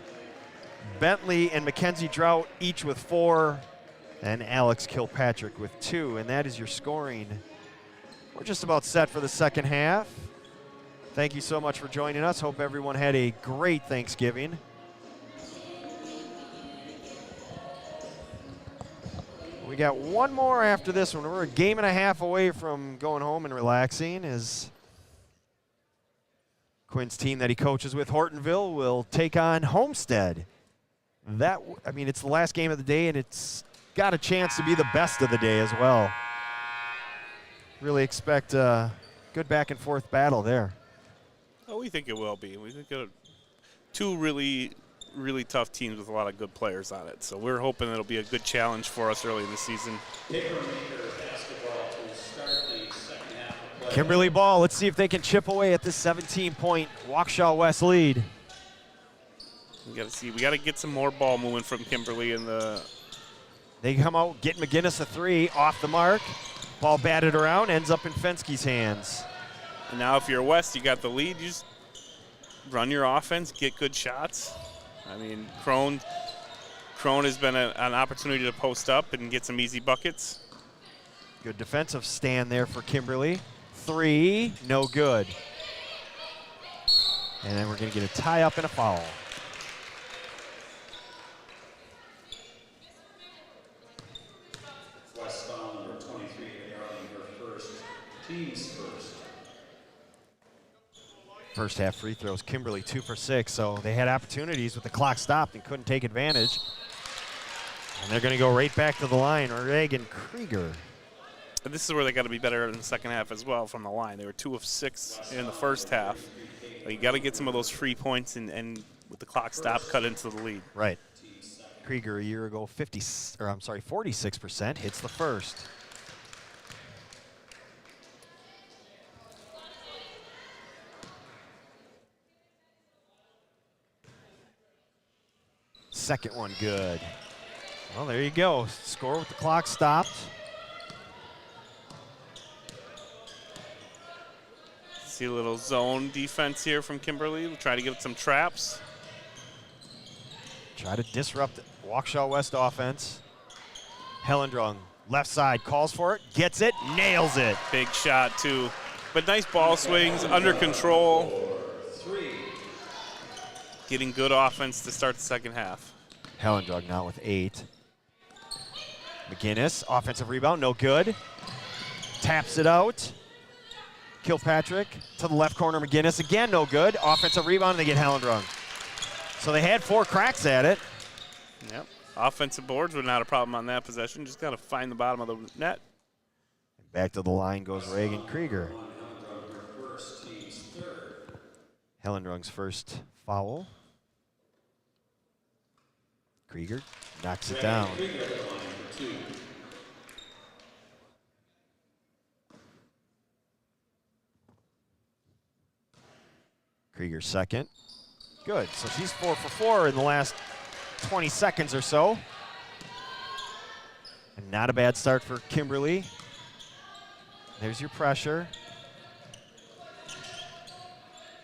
Bentley and Mackenzie Drought each with 4, and Alex Kilpatrick with 2, and that is your scoring. We're just about set for the second half. Thank you so much for joining us. Hope everyone had a great Thanksgiving. We got one more after this one. We're a game and a half away from going home and relaxing, as Quinn's team that he coaches with, Hortonville, will take on Homestead. It's the last game of the day, and it's got a chance to be the best of the day as well. Really expect a good back and forth battle there. Oh, we think it will be. We think two really tough teams with a lot of good players on it. So we're hoping it'll be a good challenge for us early in the season. Kimberly ball. Let's see if they can chip away at this 17-point Waukesha West lead. We got to get some more ball moving from Kimberly in the. They come out, get McGinnis a 3 off the mark. Ball batted around, ends up in Fensky's hands. And now if you're West, you got the lead. You just run your offense, get good shots. I mean, Crone has been an opportunity to post up and get some easy buckets. Good defensive stand there for Kimberly. 3, no good. And then we're going to get a tie up and a foul. West foul number 23, regarding her first, team's first. First half free throws, Kimberly 2 for 6, so they had opportunities with the clock stopped and couldn't take advantage. And they're going to go right back to the line. Reagan Krieger. And this is where they got to be better in the second half as well from the line. They were 2 of 6 in the first half. You got to get some of those free points and with the clock stopped, cut into the lead. Right. Krieger a year ago, 46% hits the first. Second one good. Well, there you go. Score with the clock stopped. See a little zone defense here from Kimberly. We'll try to get some traps. Try to disrupt Waukesha West offense. Hellendrung, left side, calls for it, gets it, nails it. Big shot, too. But nice ball swings, under control. Getting good offense to start the second half. Hellendrung now with 8. McGinnis, offensive rebound, no good. Taps it out. Kilpatrick to the left corner, McGinnis, again no good. Offensive rebound, and they get Hellendrung. So they had 4 cracks at it. Yep. Offensive boards were not a problem on that possession. Just got to find the bottom of the net. Back to the line goes Reagan Krieger. Hellendrung's first foul. Krieger knocks it down. Krieger second. Good. So she's 4 for 4 in the last 20 seconds or so. And not a bad start for Kimberly. There's your pressure.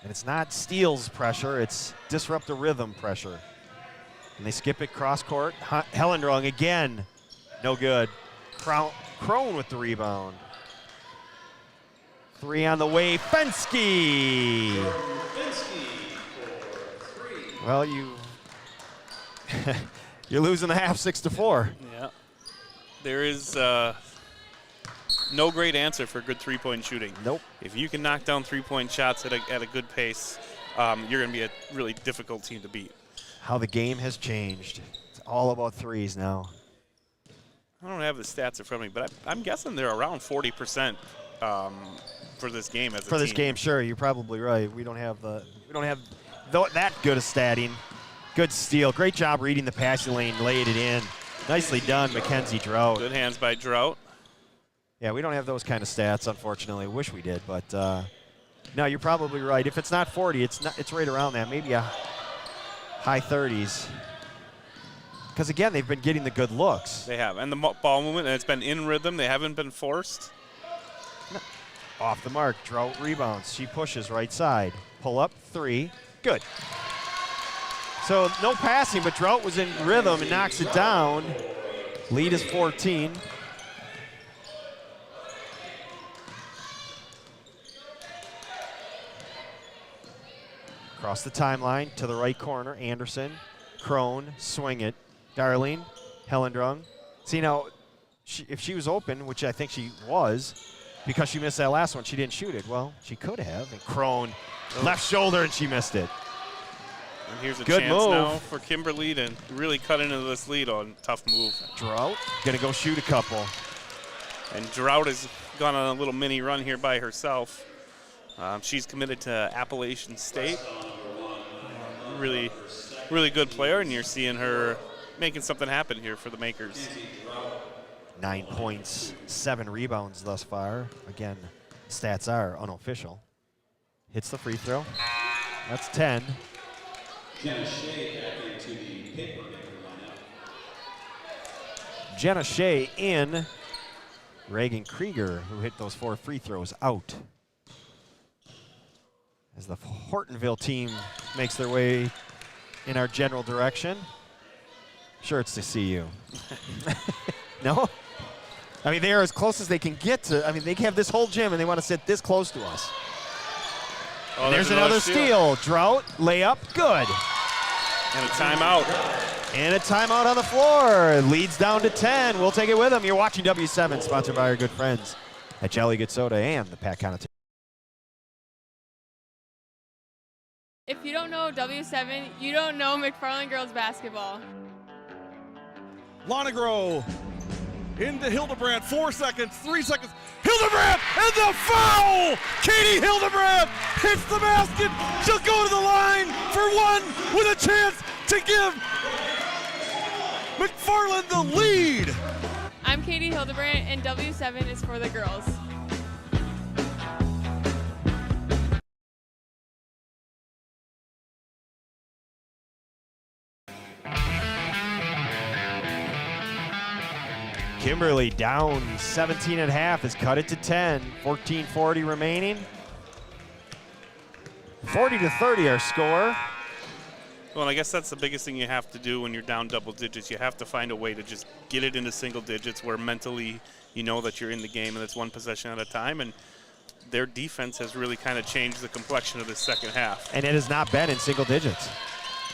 And it's not steals pressure, it's disrupt the rhythm pressure. And they skip it cross court. Hellendrung again, no good. Crone with the rebound. 3 on the way, Fensky. Well, you're losing the half 6-4. Yeah. there is no great answer for good three-point shooting. Nope. If you can knock down three-point shots at a good pace, you're going to be a really difficult team to beat. How the game has changed. It's all about threes now. I don't have the stats in front of me, but I'm guessing they're around 40% for this game as a For this team. game, sure, you're probably right. We don't have that good a statting. Good steal. Great job reading the passing lane, laid it in. Nicely done, Mackenzie Drought. Good hands by Drought. Yeah, we don't have those kind of stats, unfortunately. Wish we did, but no, you're probably right. If it's not 40, it's right around that, maybe a high 30s. Because again, they've been getting the good looks. They have, and the ball movement, and it's been in rhythm. They haven't been forced. Off the mark, Drought rebounds. She pushes right side. Pull up, 3, good. So no passing, but Drought was in rhythm and knocks it down. Lead is 14. Across the timeline to the right corner, Anderson, Crone, swing it. Darlene, Hellendrung. See now, if she was open, which I think she was, because she missed that last one, she didn't shoot it. Well, she could have. And Crone, left shoulder, and she missed it. And here's a Good chance move. now for Kimberly to really cut into this lead on tough move. Drought, gonna go shoot a couple. And Drought has gone on a little mini run here by herself. She's committed to Appalachian State. Really, really good player, and you're seeing her making something happen here for the Makers. 9 points, 7 rebounds thus far. Again, stats are unofficial. Hits the free throw. That's 10. Jenna Shea back into the paper maker lineup. Jenna Shea in. Reagan Krieger, who hit those 4 free throws, out. As the Hortonville team makes their way in our general direction. Sure, it's to see you. No? I mean, they are as close as they can get to. I mean, they have this whole gym, and they want to sit this close to us. Oh, There's another steal. Drought, layup, good. And a timeout. And a timeout on the floor. Leads down to 10. We'll take it with them. You're watching W7, sponsored by our good friends at Jolly Good Soda and the Pat Connaughton. If you don't know W7, you don't know McFarland girls basketball. Lonegro into Hildebrandt, 4 seconds, 3 seconds. Hildebrandt and the foul! Katie Hildebrandt hits the basket. She'll go to the line for one with a chance to give McFarland the lead. I'm Katie Hildebrandt, and W7 is for the girls. Kimberly down 17 at half, has cut it to 10. 14:40 remaining. 40-30 our score. Well, I guess that's the biggest thing you have to do when you're down double digits. You have to find a way to just get it into single digits where mentally you know that you're in the game and it's one possession at a time. And their defense has really kind of changed the complexion of the second half. And it has not been in single digits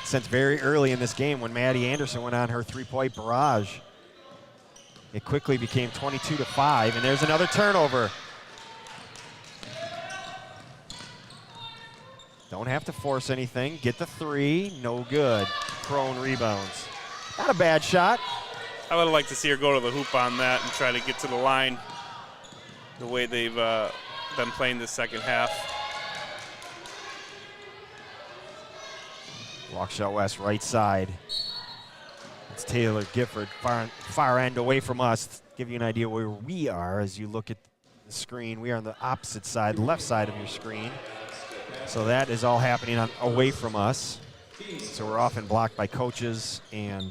since very early in this game when Maddie Anderson went on her three-point barrage. It quickly became 22-5, and there's another turnover. Don't have to force anything. Get the 3, no good. Crone rebounds. Not a bad shot. I would like to see her go to the hoop on that and try to get to the line the way they've been playing this second half. Waukesha West right side. It's Taylor Gifford, far end away from us. Give you an idea where we are as you look at the screen. We are on the opposite side, left side of your screen. So that is all happening away from us. So we're often blocked by coaches and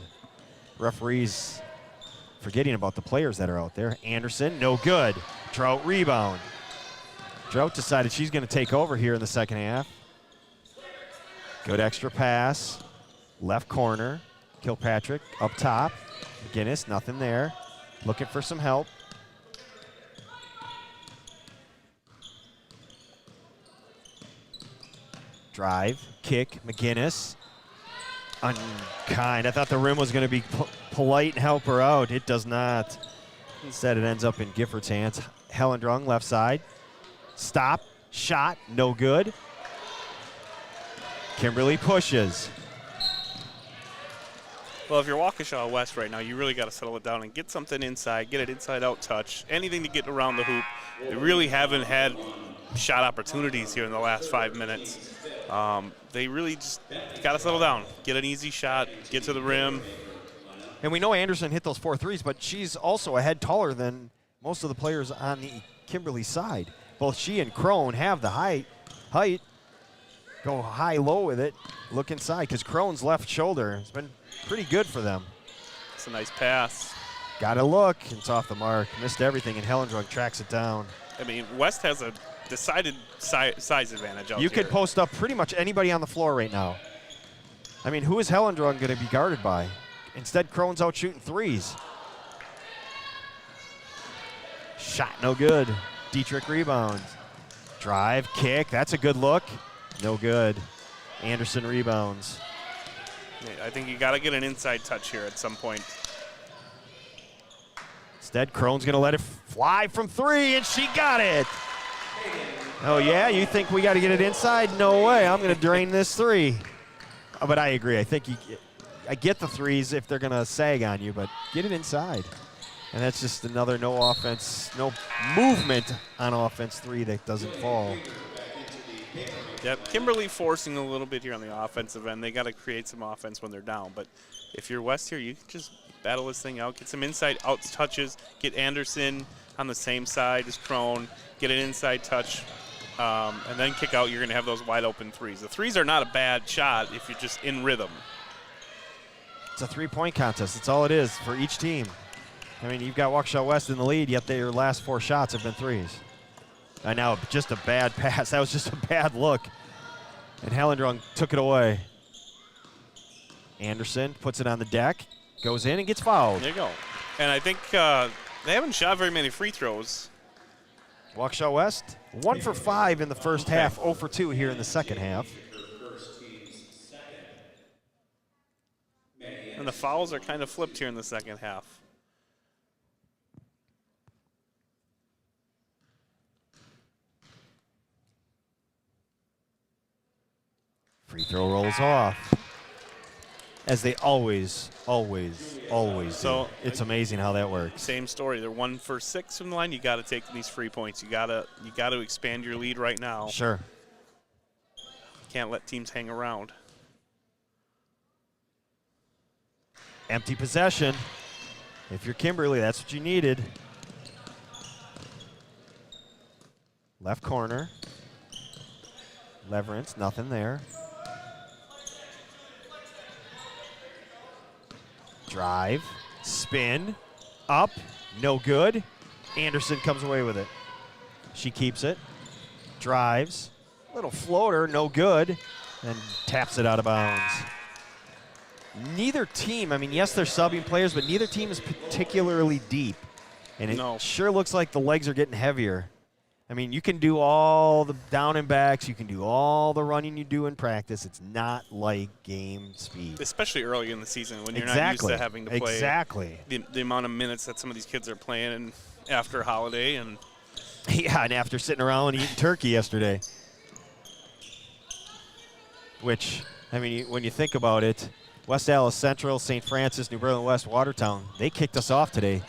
referees forgetting about the players that are out there. Anderson, no good. Drought rebound. Drought decided she's going to take over here in the second half. Good extra pass. Left corner. Kilpatrick up top. McGinnis, nothing there. Looking for some help. Drive, kick, McGinnis. Unkind. I thought the rim was going to be polite and help her out. It does not. Instead, it ends up in Gifford's hands. Hellendrung, left side. Stop, shot, no good. Kimberly pushes. Well, if you're Waukesha West right now, you really got to settle it down and get something inside, get an inside-out touch, anything to get around the hoop. They really haven't had shot opportunities here in the last 5 minutes. They really just got to settle down, get an easy shot, get to the rim. And we know Anderson hit those 4 threes, but she's also a head taller than most of the players on the Kimberly side. Both she and Crone have the height. Go high-low with it, look inside, because Crone's left shoulder has been pretty good for them. It's a nice pass. Got to look. It's off the mark. Missed everything, and Hellendrung tracks it down. I mean, West has a decided size advantage out You here. could post up pretty much anybody on the floor right now. I mean, who is Hellendrung going to be guarded by? Instead, Crone's out shooting threes. Shot no good. Dietrich rebounds. Drive, kick. That's a good look. No good. Anderson rebounds. I think you got to get an inside touch here at some point. Instead, Crone's going to let it fly from 3, and she got it. Oh, yeah? You think we got to get it inside? No way. I'm going to drain this 3. Oh, but I agree. I think I get the threes if they're going to sag on you, but get it inside. And that's just another no offense, no movement on offense 3 that doesn't fall. Yep, Kimberly forcing a little bit here on the offensive end. They got to create some offense when they're down. But if you're West here, you can just battle this thing out, get some inside out touches, get Anderson on the same side as Crone, get an inside touch, and then kick out. You're going to have those wide open threes. The threes are not a bad shot if you're just in rhythm. It's a 3-point contest. That's all it is for each team. I mean, you've got Waukesha West in the lead, yet their last 4 shots have been threes. And now just a bad pass. That was just a bad look. And Hellendrung took it away. Anderson puts it on the deck, goes in and gets fouled. There you go. And I think they haven't shot very many free throws. Waukesha West, 1 for 5 in the first half, 0 for 2 here in the second half. And the fouls are kind of flipped here in the second half. Free throw rolls off. As they always do. It's amazing how that works. Same story. They're 1 for 6 from the line. You got to take these free points. You got to expand your lead right now. Sure. Can't let teams hang around. Empty possession. If you're Kimberly, that's what you needed. Left corner. Leverance, nothing there. Drive, spin, up, no good. Anderson comes away with it. She keeps it, drives, little floater, no good, and taps it out of bounds. Neither team, I mean, yes, they're subbing players, but neither team is particularly deep. And it sure looks like the legs are getting heavier. I mean, you can do all the down and backs. You can do all the running you do in practice. It's not like game speed. Especially early in the season when you're not used to having to play the amount of minutes that some of these kids are playing and after holiday. And yeah, and after sitting around eating turkey yesterday. Which, I mean, when you think about it, West Allis Central, St. Francis, New Berlin West, Watertown, they kicked us off today.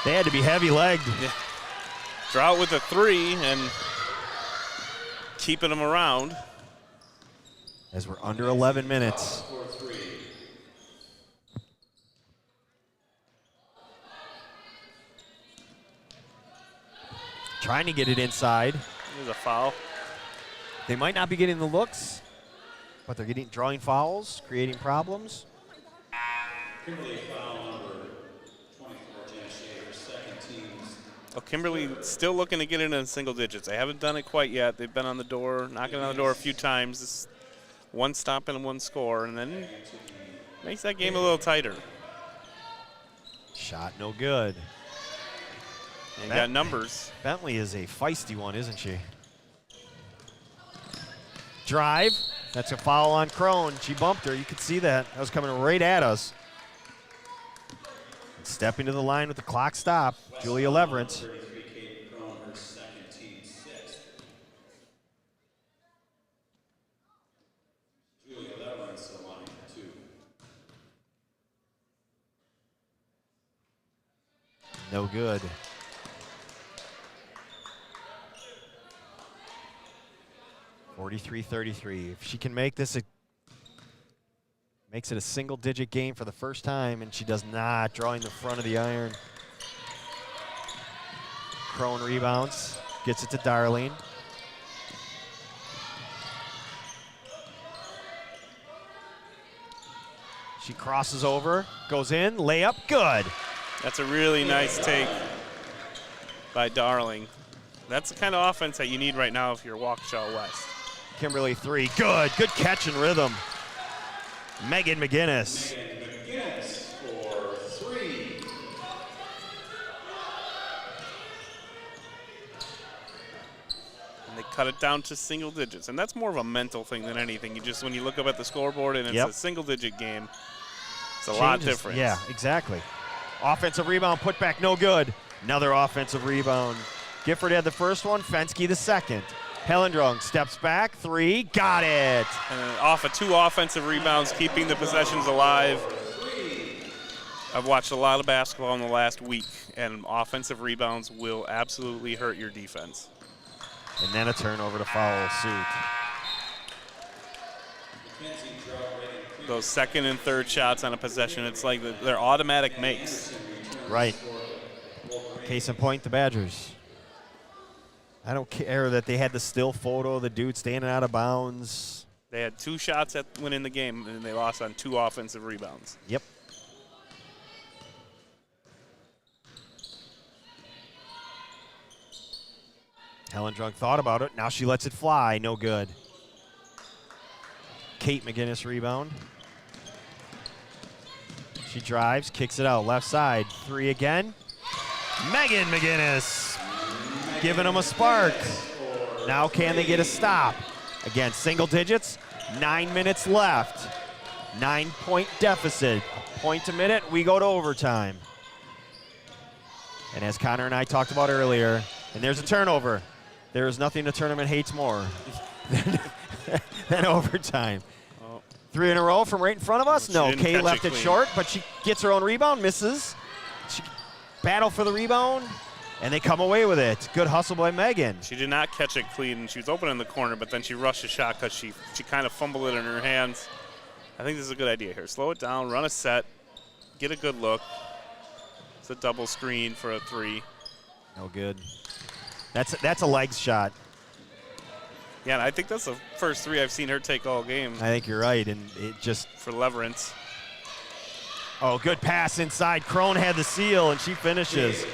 They had to be heavy-legged. Yeah. Drought with a 3 and keeping them around. As we're under 11 minutes. Trying to get it inside. There's a foul. They might not be getting the looks, but they're drawing fouls, creating problems. Kimberly foul number 24, Jen Shaver, second team's. Well, Kimberly still looking to get into single digits. They haven't done it quite yet. They've been on the door, knocking on the door a few times. This one stop and one score, and then makes that game a little tighter. Shot no good. And got numbers. Bentley is a feisty one, isn't she? Drive. That's a foul on Crone. She bumped her. You could see that. That was coming right at us. stepping to the line with the clock stop, Julia Leverance. 33, Kate Crone, her second, team sixth. Julia Leverance, the line for 2. No good. (43-33). If she can make this makes it a single-digit game for the first time, and she does not, drawing the front of the iron. Crone rebounds, gets it to Darling. She crosses over, goes in, layup, good. That's a really nice take by Darling. That's the kind of offense that you need right now if you're Waukesha West. Kimberly 3, good catch and rhythm. Megan McGinnis. Megan McGinnis for 3. And they cut it down to single digits. And that's more of a mental thing than anything. You just, when you look up at the scoreboard and it's a single digit game, it's a lot different. Yeah, exactly. Offensive rebound, put back, no good. Another offensive rebound. Gifford had the first one, Fensky the second. Hellendrung steps back, 3, got it. And off of 2 offensive rebounds, keeping the possessions alive. I've watched a lot of basketball in the last week, and offensive rebounds will absolutely hurt your defense. And then a turnover to foul suit. Those second and third shots on a possession, it's like they're automatic makes. Right. Case in point, the Badgers. I don't care that they had the still photo of the dude standing out of bounds. They had 2 shots at winning the game, and they lost on 2 offensive rebounds. Yep. Hellendrung thought about it. Now she lets it fly. No good. Kate McGinnis rebound. She drives, kicks it out. Left side. 3 again. Megan McGinnis. Giving them a spark. Now can they get a stop? Again, single digits, 9 minutes left. 9-point deficit. A point a minute, we go to overtime. And as Connor and I talked about earlier, and there's a turnover. There is nothing the tournament hates more than overtime. 3 in a row from right in front of us? No, Kate left it short, but she gets her own rebound, misses. She battle for the rebound. And they come away with it. Good hustle by Megan. She did not catch it clean. She was open in the corner, but then she rushed a shot because she kind of fumbled it in her hands. I think this is a good idea here. Slow it down, run a set, get a good look. It's a double screen for a 3. No good. That's a legs shot. Yeah, and I think that's the first 3 I've seen her take all game. I think you're right, and it just... For Leverance. Oh, good pass inside. Crone had the seal, and she finishes.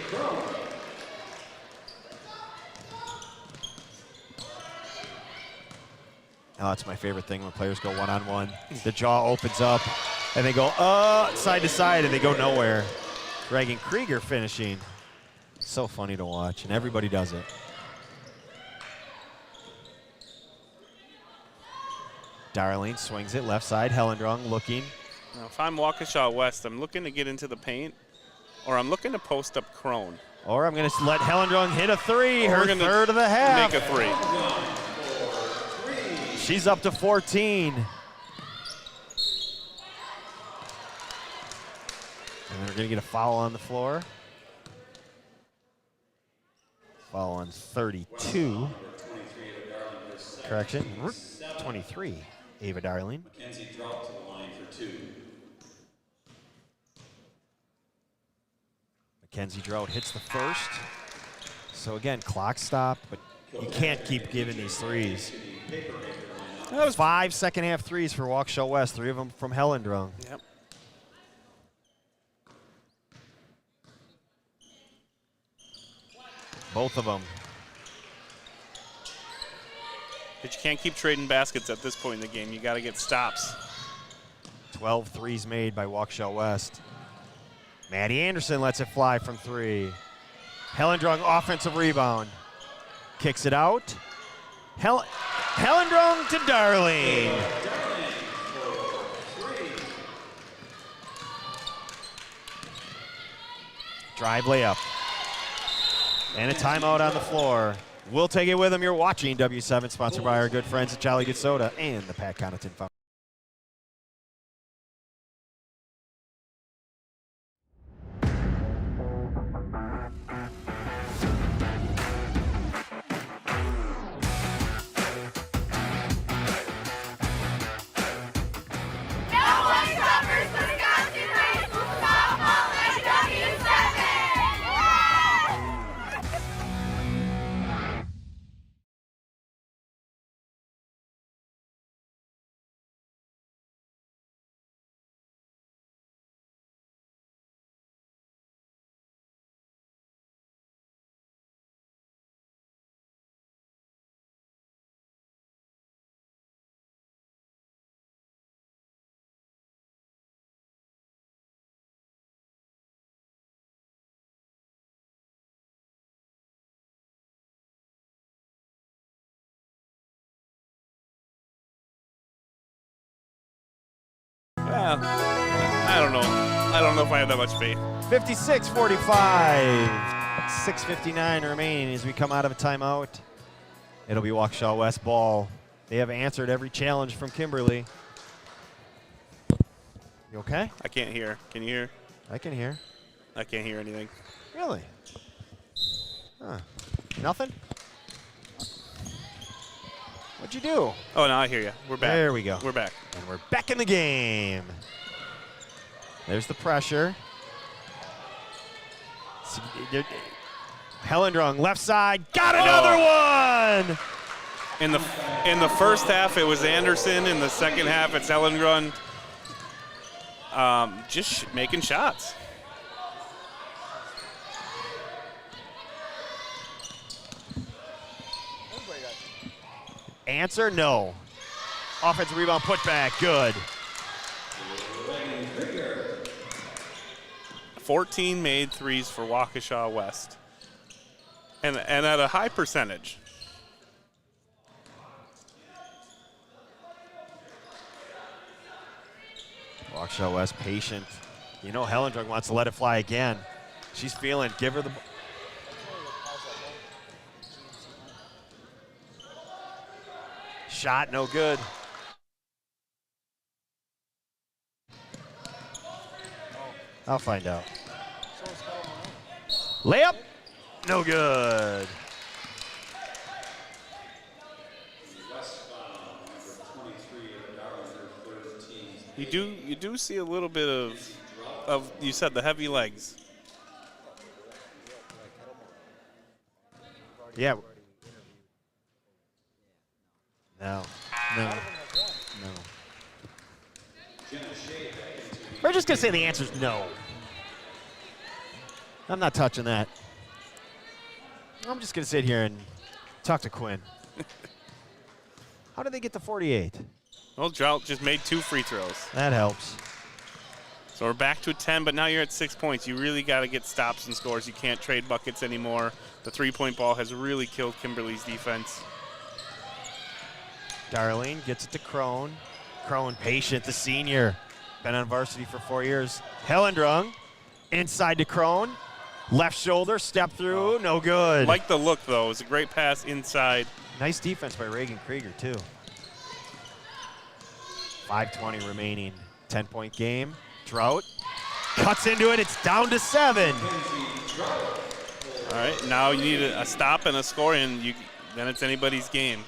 Oh, that's my favorite thing when players go one-on-one. The jaw opens up, and they go side to side, and they go nowhere. Reagan Krieger finishing. So funny to watch, and everybody does it. Darling swings it left side. Hellendrung looking. Now, if I'm Waukesha West, I'm looking to get into the paint, or I'm looking to post up Crone. Or I'm going to let Hellendrung hit a 3, her third of the half. Make a 3. She's up to 14. And we're going to get a foul on the floor. Foul on 32. Correction, 23. Ava Darling. Mackenzie dropped to the line for 2. Mackenzie Drought hits the first. So again, clock stop, but you can't keep giving these threes. That was 5 second-half threes for Waukesha West, 3 of them from Hellendrung. Yep. Both of them. But you can't keep trading baskets at this point in the game. You got to get stops. 12 threes made by Waukesha West. Maddie Anderson lets it fly from 3. Hellendrung offensive rebound. Kicks it out. Hellendrung to Darling. Drive layup. And a timeout on the floor. We'll take it with them. You're watching W7, sponsored by our good friends at Jolly Good Soda and the Pat Connaughton Foundation. Well, I don't know. I don't know if I have that much faith. 56-45. 6:59 remaining as we come out of a timeout. It'll be Waukesha West ball. They have answered every challenge from Kimberly. You okay? I can't hear. Can you hear? I can hear. I can't hear anything. Really? Huh. Nothing? What'd you do? Oh, no, I hear you. We're back. There we go. We're back. And we're back in the game. There's the pressure. Hellendrung, left side, got another one! In the first half, it was Anderson. In the second half, it's Hellendrung. Just making shots. Answer, no. Offensive rebound, put back, good. 14 made threes for Waukesha West. And at a high percentage. Waukesha West patient. You know Hellendrung wants to let it fly again. She's feeling, give her the shot, no good. I'll find out. Layup, no good. You do see a little bit of you said the heavy legs. Yeah. No. We're just going to say the answer is no. I'm not touching that. I'm just going to sit here and talk to Quinn. How did they get to 48? Well, Drought just made 2 free throws. That helps. So we're back to 10, but now you're at 6 points. You really got to get stops and scores. You can't trade buckets anymore. The three-point ball has really killed Kimberly's defense. Darlene gets it to Crone. Crone patient, the senior. Been on varsity for 4 years. Hellendrung inside to Crone. Left shoulder, step through, no good. Like the look, though. It was a great pass inside. Nice defense by Reagan Krieger, too. 5:20 remaining. 10-point game. Drought cuts into it. It's down to 7. All right, now you need a stop and a score, and then it's anybody's game.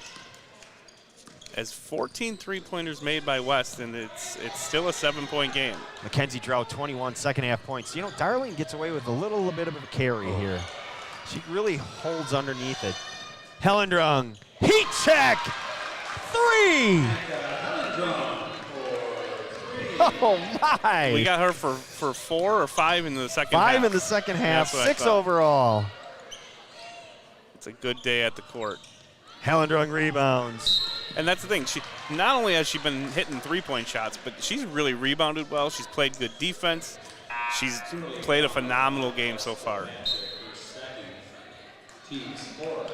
As 14 three-pointers made by West, and it's still a 7-point game. Mackenzie Drought, 21 second-half points. You know, Darlene gets away with a little bit of a carry here. She really holds underneath it. Hellendrung, heat check, 3! Oh, my. We got her for 4 or 5 in the second half. 5 in the second half, Yeah, 6 overall. It's a good day at the court. Hellendrung rebounds. And that's the thing. She not only has she been hitting three-point shots, but she's really rebounded well. She's played good defense. She's played a phenomenal game so far.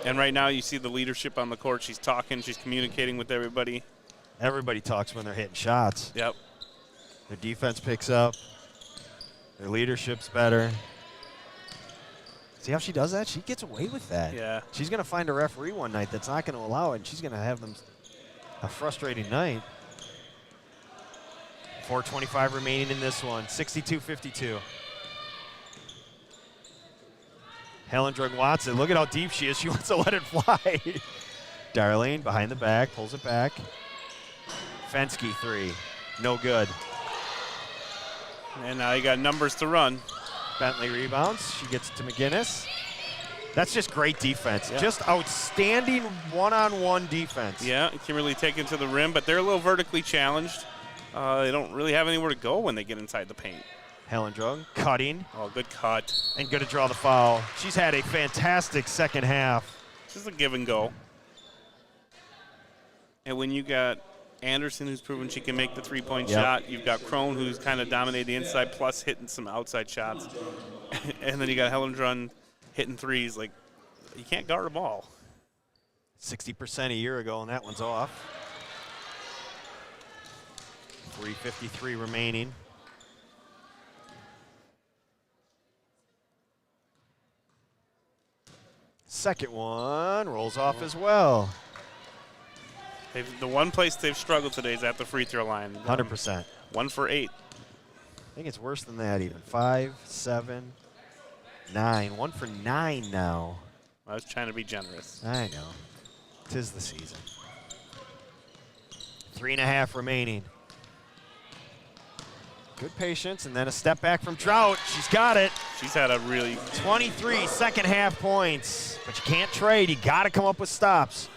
And right now you see the leadership on the court. She's talking. She's communicating with everybody. Everybody talks when they're hitting shots. Yep. Their defense picks up. Their leadership's better. See how she does that? She gets away with that. Yeah. She's going to find a referee one night that's not going to allow it, and she's going to have them a frustrating night. 4:25 remaining in this one, 62-52. Helen Drug wants it. Look at how deep she is. She wants to let it fly. Darlene behind the back, pulls it back. Fensky 3, no good. And now you got numbers to run. Bentley rebounds. She gets it to McGinnis. That's just great defense. Yeah. Just outstanding one-on-one defense. Yeah, Kimberly taken to the rim, but they're a little vertically challenged. They don't really have anywhere to go when they get inside the paint. Helen Drug cutting Oh, good cut. and going to draw the foul. She's had a fantastic second half. Just a give and go. And when you got Anderson, who's proven she can make the three-point shot, you've got Crone, who's kind of dominated the inside, plus hitting some outside shots. And then you got Helen Drun hitting threes. Like, you can't guard a ball. 60% a year ago, and that one's off. 3:53 remaining. Second one rolls off as well. The one place they've struggled today is at the free throw line. 100%. 1 for 8. I think it's worse than that even. 5, 7, 9. 1 for 9 now. I was trying to be generous. I know. 'Tis the season. 3.5 remaining. Good patience, and then a step back from Trout. She's got it. She's had a really 23 second half points, but you can't trade. You got to come up with stops.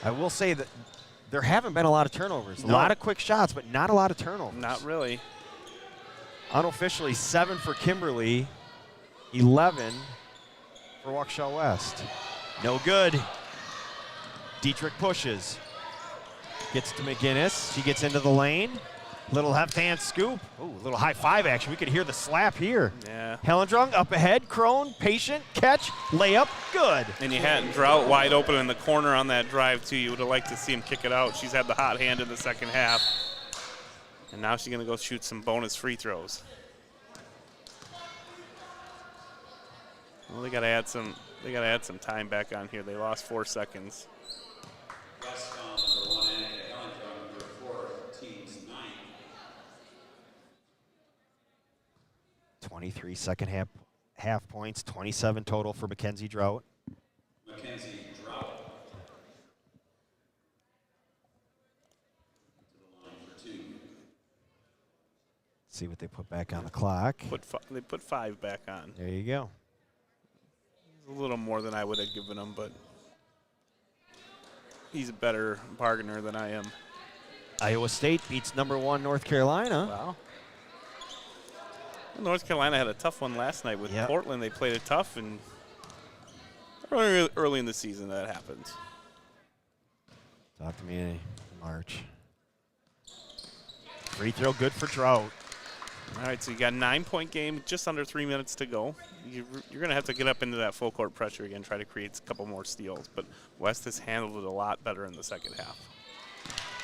I will say that there haven't been a lot of turnovers. A lot of quick shots, but not a lot of turnovers. not really. Unofficially, 7 for Kimberly, 11 for Waukesha West. No good. Dietrich pushes. Gets to McGinnis. She gets into the lane. Little left hand scoop. Ooh, little high five action. We could hear the slap here. Yeah. Hellendrung up ahead. Crone, patient, catch, layup, good. And you had Drought wide open in the corner on that drive, too. You would have liked to see him kick it out. She's had the hot hand in the second half. And now she's going to go shoot some bonus free throws. Well, they got to add some. They got to add some time back on here. They lost 4 seconds. West number 1 and Hellendrung number 4, teams 9. 23 second half points, 27 total for Mackenzie Drought. Mackenzie Drought to the line for 2. See what they put back on the clock. They put 5 back on. There you go. A little more than I would have given him, but he's a better bargainer than I am. Iowa State beats number 1 North Carolina. Wow. Well, North Carolina had a tough one last night with Portland. They played it tough, and early in the season that happens. Talk to me in March. Free throw good for Drought. All right, so you got a 9-point game, just under 3 minutes to go. You're going to have to get up into that full court pressure again, try to create a couple more steals. But West has handled it a lot better in the second half.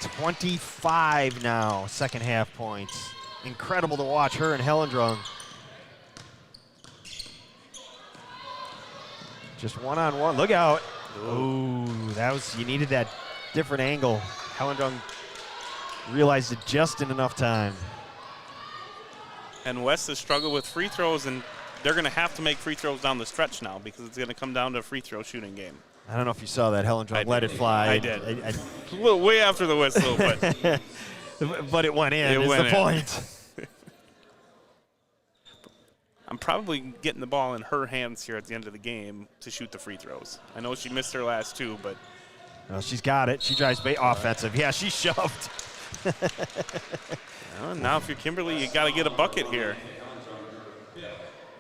25 now, second half points. Incredible to watch her and Hellendrung. Just one-on-one. Look out. Ooh, you needed that different angle. Hellendrung realized it just in enough time. And West has struggled with free throws, and they're going to have to make free throws down the stretch now because it's going to come down to a free throw shooting game. I don't know if you saw that. Hellendrung let it fly. I did. A little way after the whistle, but but it went in. It's the point. I'm probably getting the ball in her hands here at the end of the game to shoot the free throws. I know she missed her last 2, but well, she's got it. She drives offensive. Yeah, she shoved. Now if you're Kimberly, you got to get a bucket here.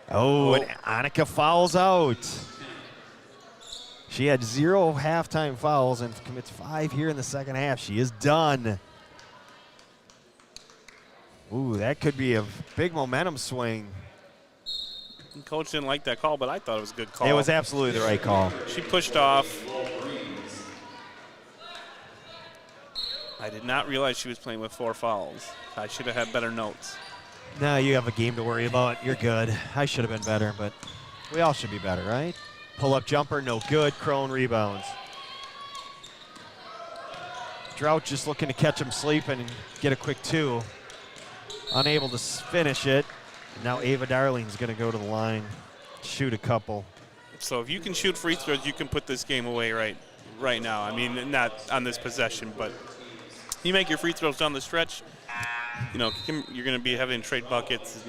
Oh, and Annika fouls out. She had 0 halftime fouls and commits 5 here in the second half. She is done. Ooh, that could be a big momentum swing. Coach didn't like that call, but I thought it was a good call. It was absolutely the right call. She pushed off. I did not realize she was playing with 4 fouls. I should have had better notes. Now you have a game to worry about. You're good. I should have been better, but we all should be better, right? Pull-up jumper, no good. Crone rebounds. Drought just looking to catch him sleeping and get a quick 2. Unable to finish it. Now Ava Darling's going to go to the line, shoot a couple. So if you can shoot free throws, you can put this game away right now. I mean, not on this possession, but you make your free throws down the stretch, you know, you're going to be having trade buckets.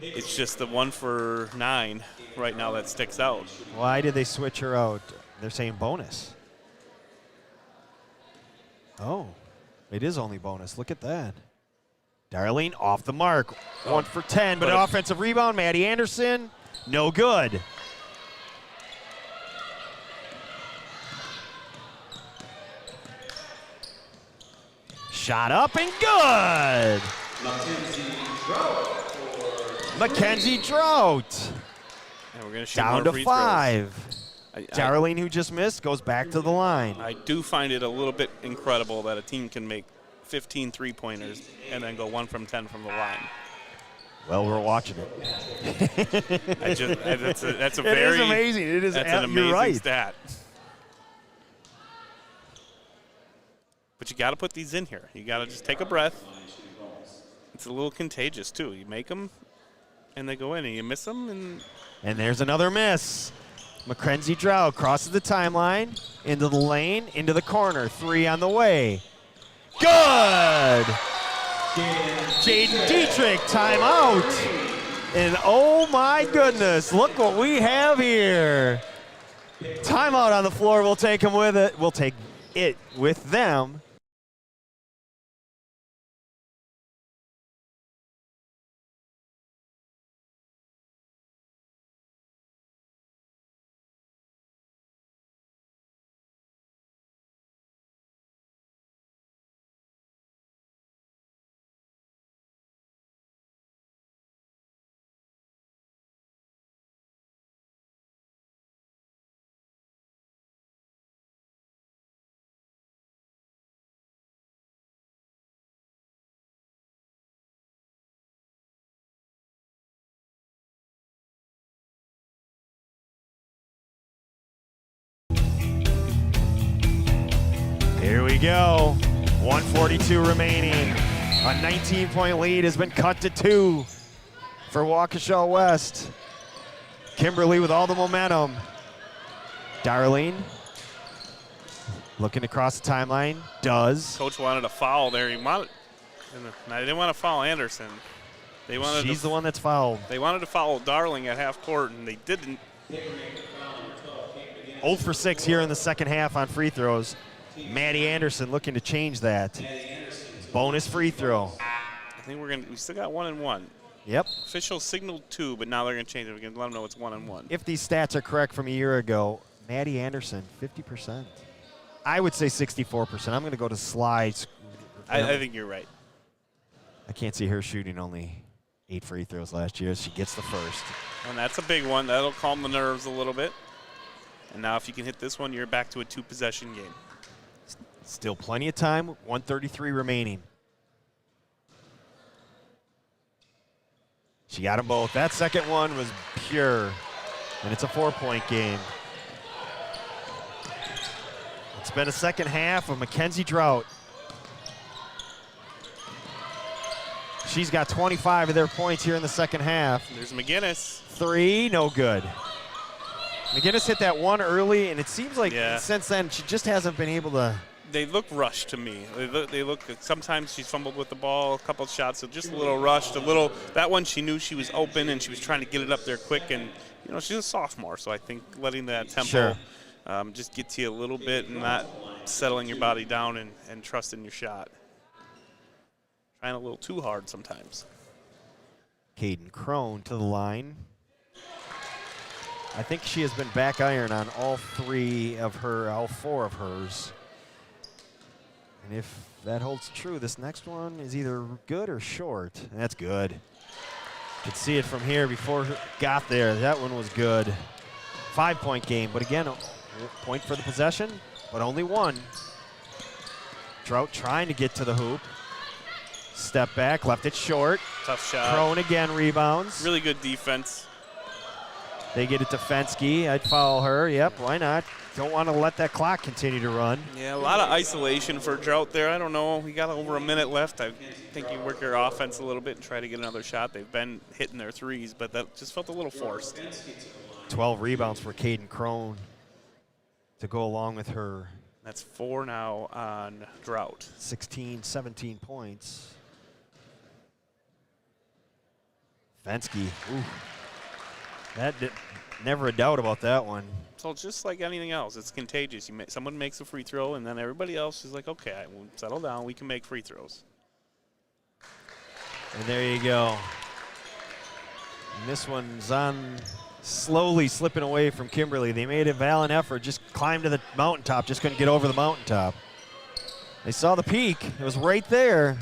It's just the 1 for 9 right now that sticks out. Why did they switch her out? They're saying bonus. Oh, it is only bonus. Look at that. Darling off the mark. 1 for 10, but an offensive rebound. Maddie Anderson, no good. Shot up and good. Mackenzie Drought. And we're going to shoot Down more to free 5. throws. Darlene, who just missed, goes back to the line. I do find it a little bit incredible that a team can make 15 three-pointers and then go 1 from 10 from the line. Well, we're watching it. That's a It very is amazing. It is. That's an amazing right. stat. But you got to put these in here. You got to just take a breath. It's a little contagious too. You make them, and they go in, and you miss them, And there's another miss. Mackenzie Drought crosses the timeline, into the lane, into the corner. 3 on the way. Good! Jaden Dietrich, timeout. And oh my goodness, look what we have here. Timeout on the floor, we'll take him with it. We'll take it with them. Here we go. 1:42 remaining. A 19-point lead has been cut to 2 for Waukesha West. Kimberly with all the momentum. Darlene looking across the timeline. Does. Coach wanted a foul there. They didn't want to foul Anderson. She's the one that's fouled. They wanted to foul Darling at half court, and they didn't. 0 for 6 here in the second half on free throws. Maddie Anderson looking to change that. Bonus free throw. I think we still got 1 and 1. Yep. Officials signaled 2, but now they're going to change it. We're going to let them know it's 1 and 1. If these stats are correct from a year ago, Maddie Anderson, 50%. I would say 64%. I'm going to go to slides. I think you're right. I can't see her shooting only 8 free throws last year. She gets the first. And that's a big one. That'll calm the nerves a little bit. And now if you can hit this one, you're back to a 2-possession game. Still plenty of time, 1:33 remaining. She got them both. That second one was pure, and it's a 4-point game. It's been a second half of Mackenzie Drought. She's got 25 of their points here in the second half. There's McGinnis. 3, no good. McGinnis hit that one early, and it seems like since then she just hasn't been able to. They look rushed to me. They look. Sometimes she's fumbled with the ball, a couple of shots, so just a little rushed. That one she knew she was open and she was trying to get it up there quick. And you know she's a sophomore, so I think letting that tempo just get to you a little bit and not settling your body down and trusting your shot. Trying a little too hard sometimes. Caden Crone to the line. I think she has been back iron on all 4 of hers. And if that holds true, this next one is either good or short. And that's good. You could see it from here before it got there. That one was good. 5-point game, but again, a point for the possession, but only 1. Drought trying to get to the hoop. Step back, left it short. Tough shot. Crone again rebounds. Really good defense. They get it to Fensky. I'd foul her. Yep, why not? Don't want to let that clock continue to run. Yeah, a lot of isolation for Drought there. I don't know. We got over a minute left. I think you work your offense a little bit and try to get another shot. They've been hitting their threes, but that just felt a little forced. 12 rebounds for Caden Crone to go along with her. That's 4 now on Drought. 16, 17 points. Fensky, ooh. Never a doubt about that one. So just like anything else, it's contagious. Someone makes a free throw, and then everybody else is like, okay, we'll settle down. We can make free throws. And there you go. And this one's on slowly slipping away from Kimberly. They made a valiant effort, just climbed to the mountaintop, just couldn't get over the mountaintop. They saw the peak. It was right there.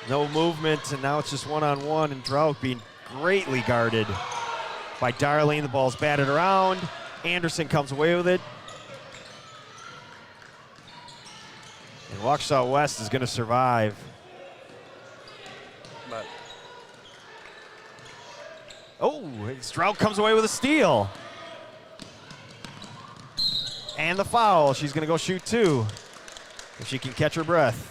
No movement, and now it's just one-on-one, and Drought being greatly guarded by Darlene. The ball's batted around. Anderson comes away with it. And Waukesha West is going to survive. But Drought comes away with a steal. And the foul. She's going to go shoot 2 if she can catch her breath.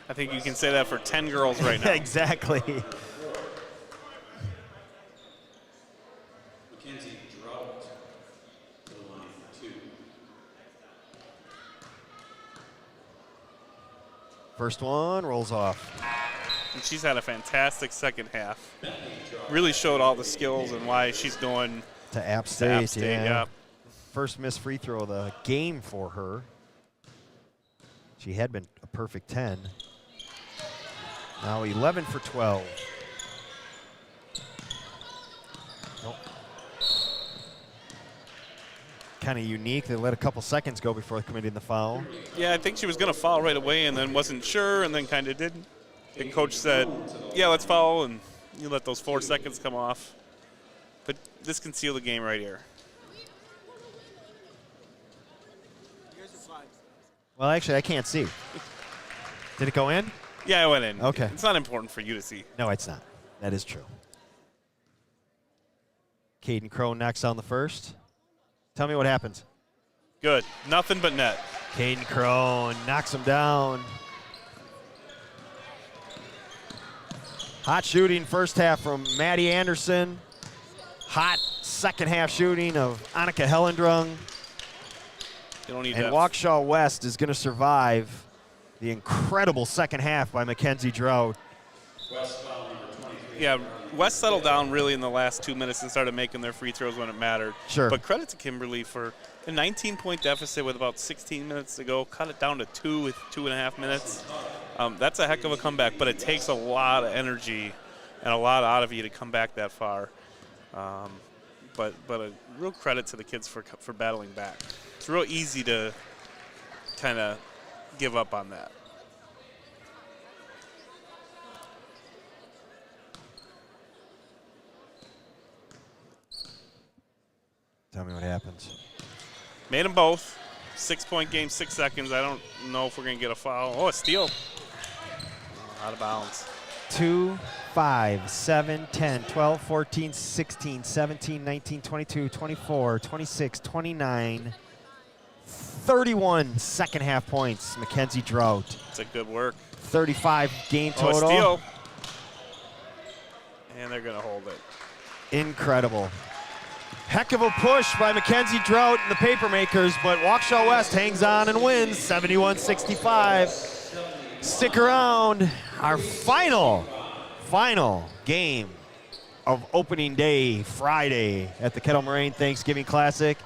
I think you can say that for 10 girls right now. Exactly. First one rolls off. And she's had a fantastic second half. Really showed all the skills and why she's going to App State. Yeah. First missed free throw of the game for her. She had been a perfect 10. Now 11 for 12. Nope. Kind of unique. They let a couple seconds go before committing the foul. Yeah, I think she was going to foul right away and then wasn't sure and then kind of didn't. And coach said, yeah, let's foul, and you let those 4 seconds come off. But this can seal the game right here. Well, actually, I can't see. Did it go in? Yeah, it went in. Okay. It's not important for you to see. No, it's not. That is true. Caden Crone knocks down the first. Tell me what happens. Good. Nothing but net. Caden Crone knocks him down. Hot shooting first half from Maddie Anderson. Hot second half shooting of Annika Hellendrung. You don't need and that. Waukesha West is going to survive the incredible second half by Mackenzie Drought. Yeah, West settled down really in the last 2 minutes and started making their free throws when it mattered. Sure. But credit to Kimberly for a 19-point deficit with about 16 minutes to go, cut it down to 2 with 2.5 minutes. That's a heck of a comeback, but it takes a lot of energy and a lot out of you to come back that far. But a real credit to the kids for battling back. It's real easy to kind of give up on that. Tell me what happens. Made them both. 6-point game, 6 seconds. I don't know if we're going to get a foul. Oh, a steal. Out of bounds. 2, 5, 7, 10, 12, 14, 16, 17, 19, 22, 24, 26, 29, 31 second half points. Mackenzie Drought. It's a good work. 35 game total. Oh, a steal. And they're going to hold it. Incredible. Heck of a push by Mackenzie Drought and the Papermakers, but Waukesha West hangs on and wins 71-65. Stick around. Our final game of opening day Friday at the Kettle Moraine Thanksgiving Classic.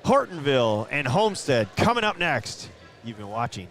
Hortonville and Homestead coming up next. You've been watching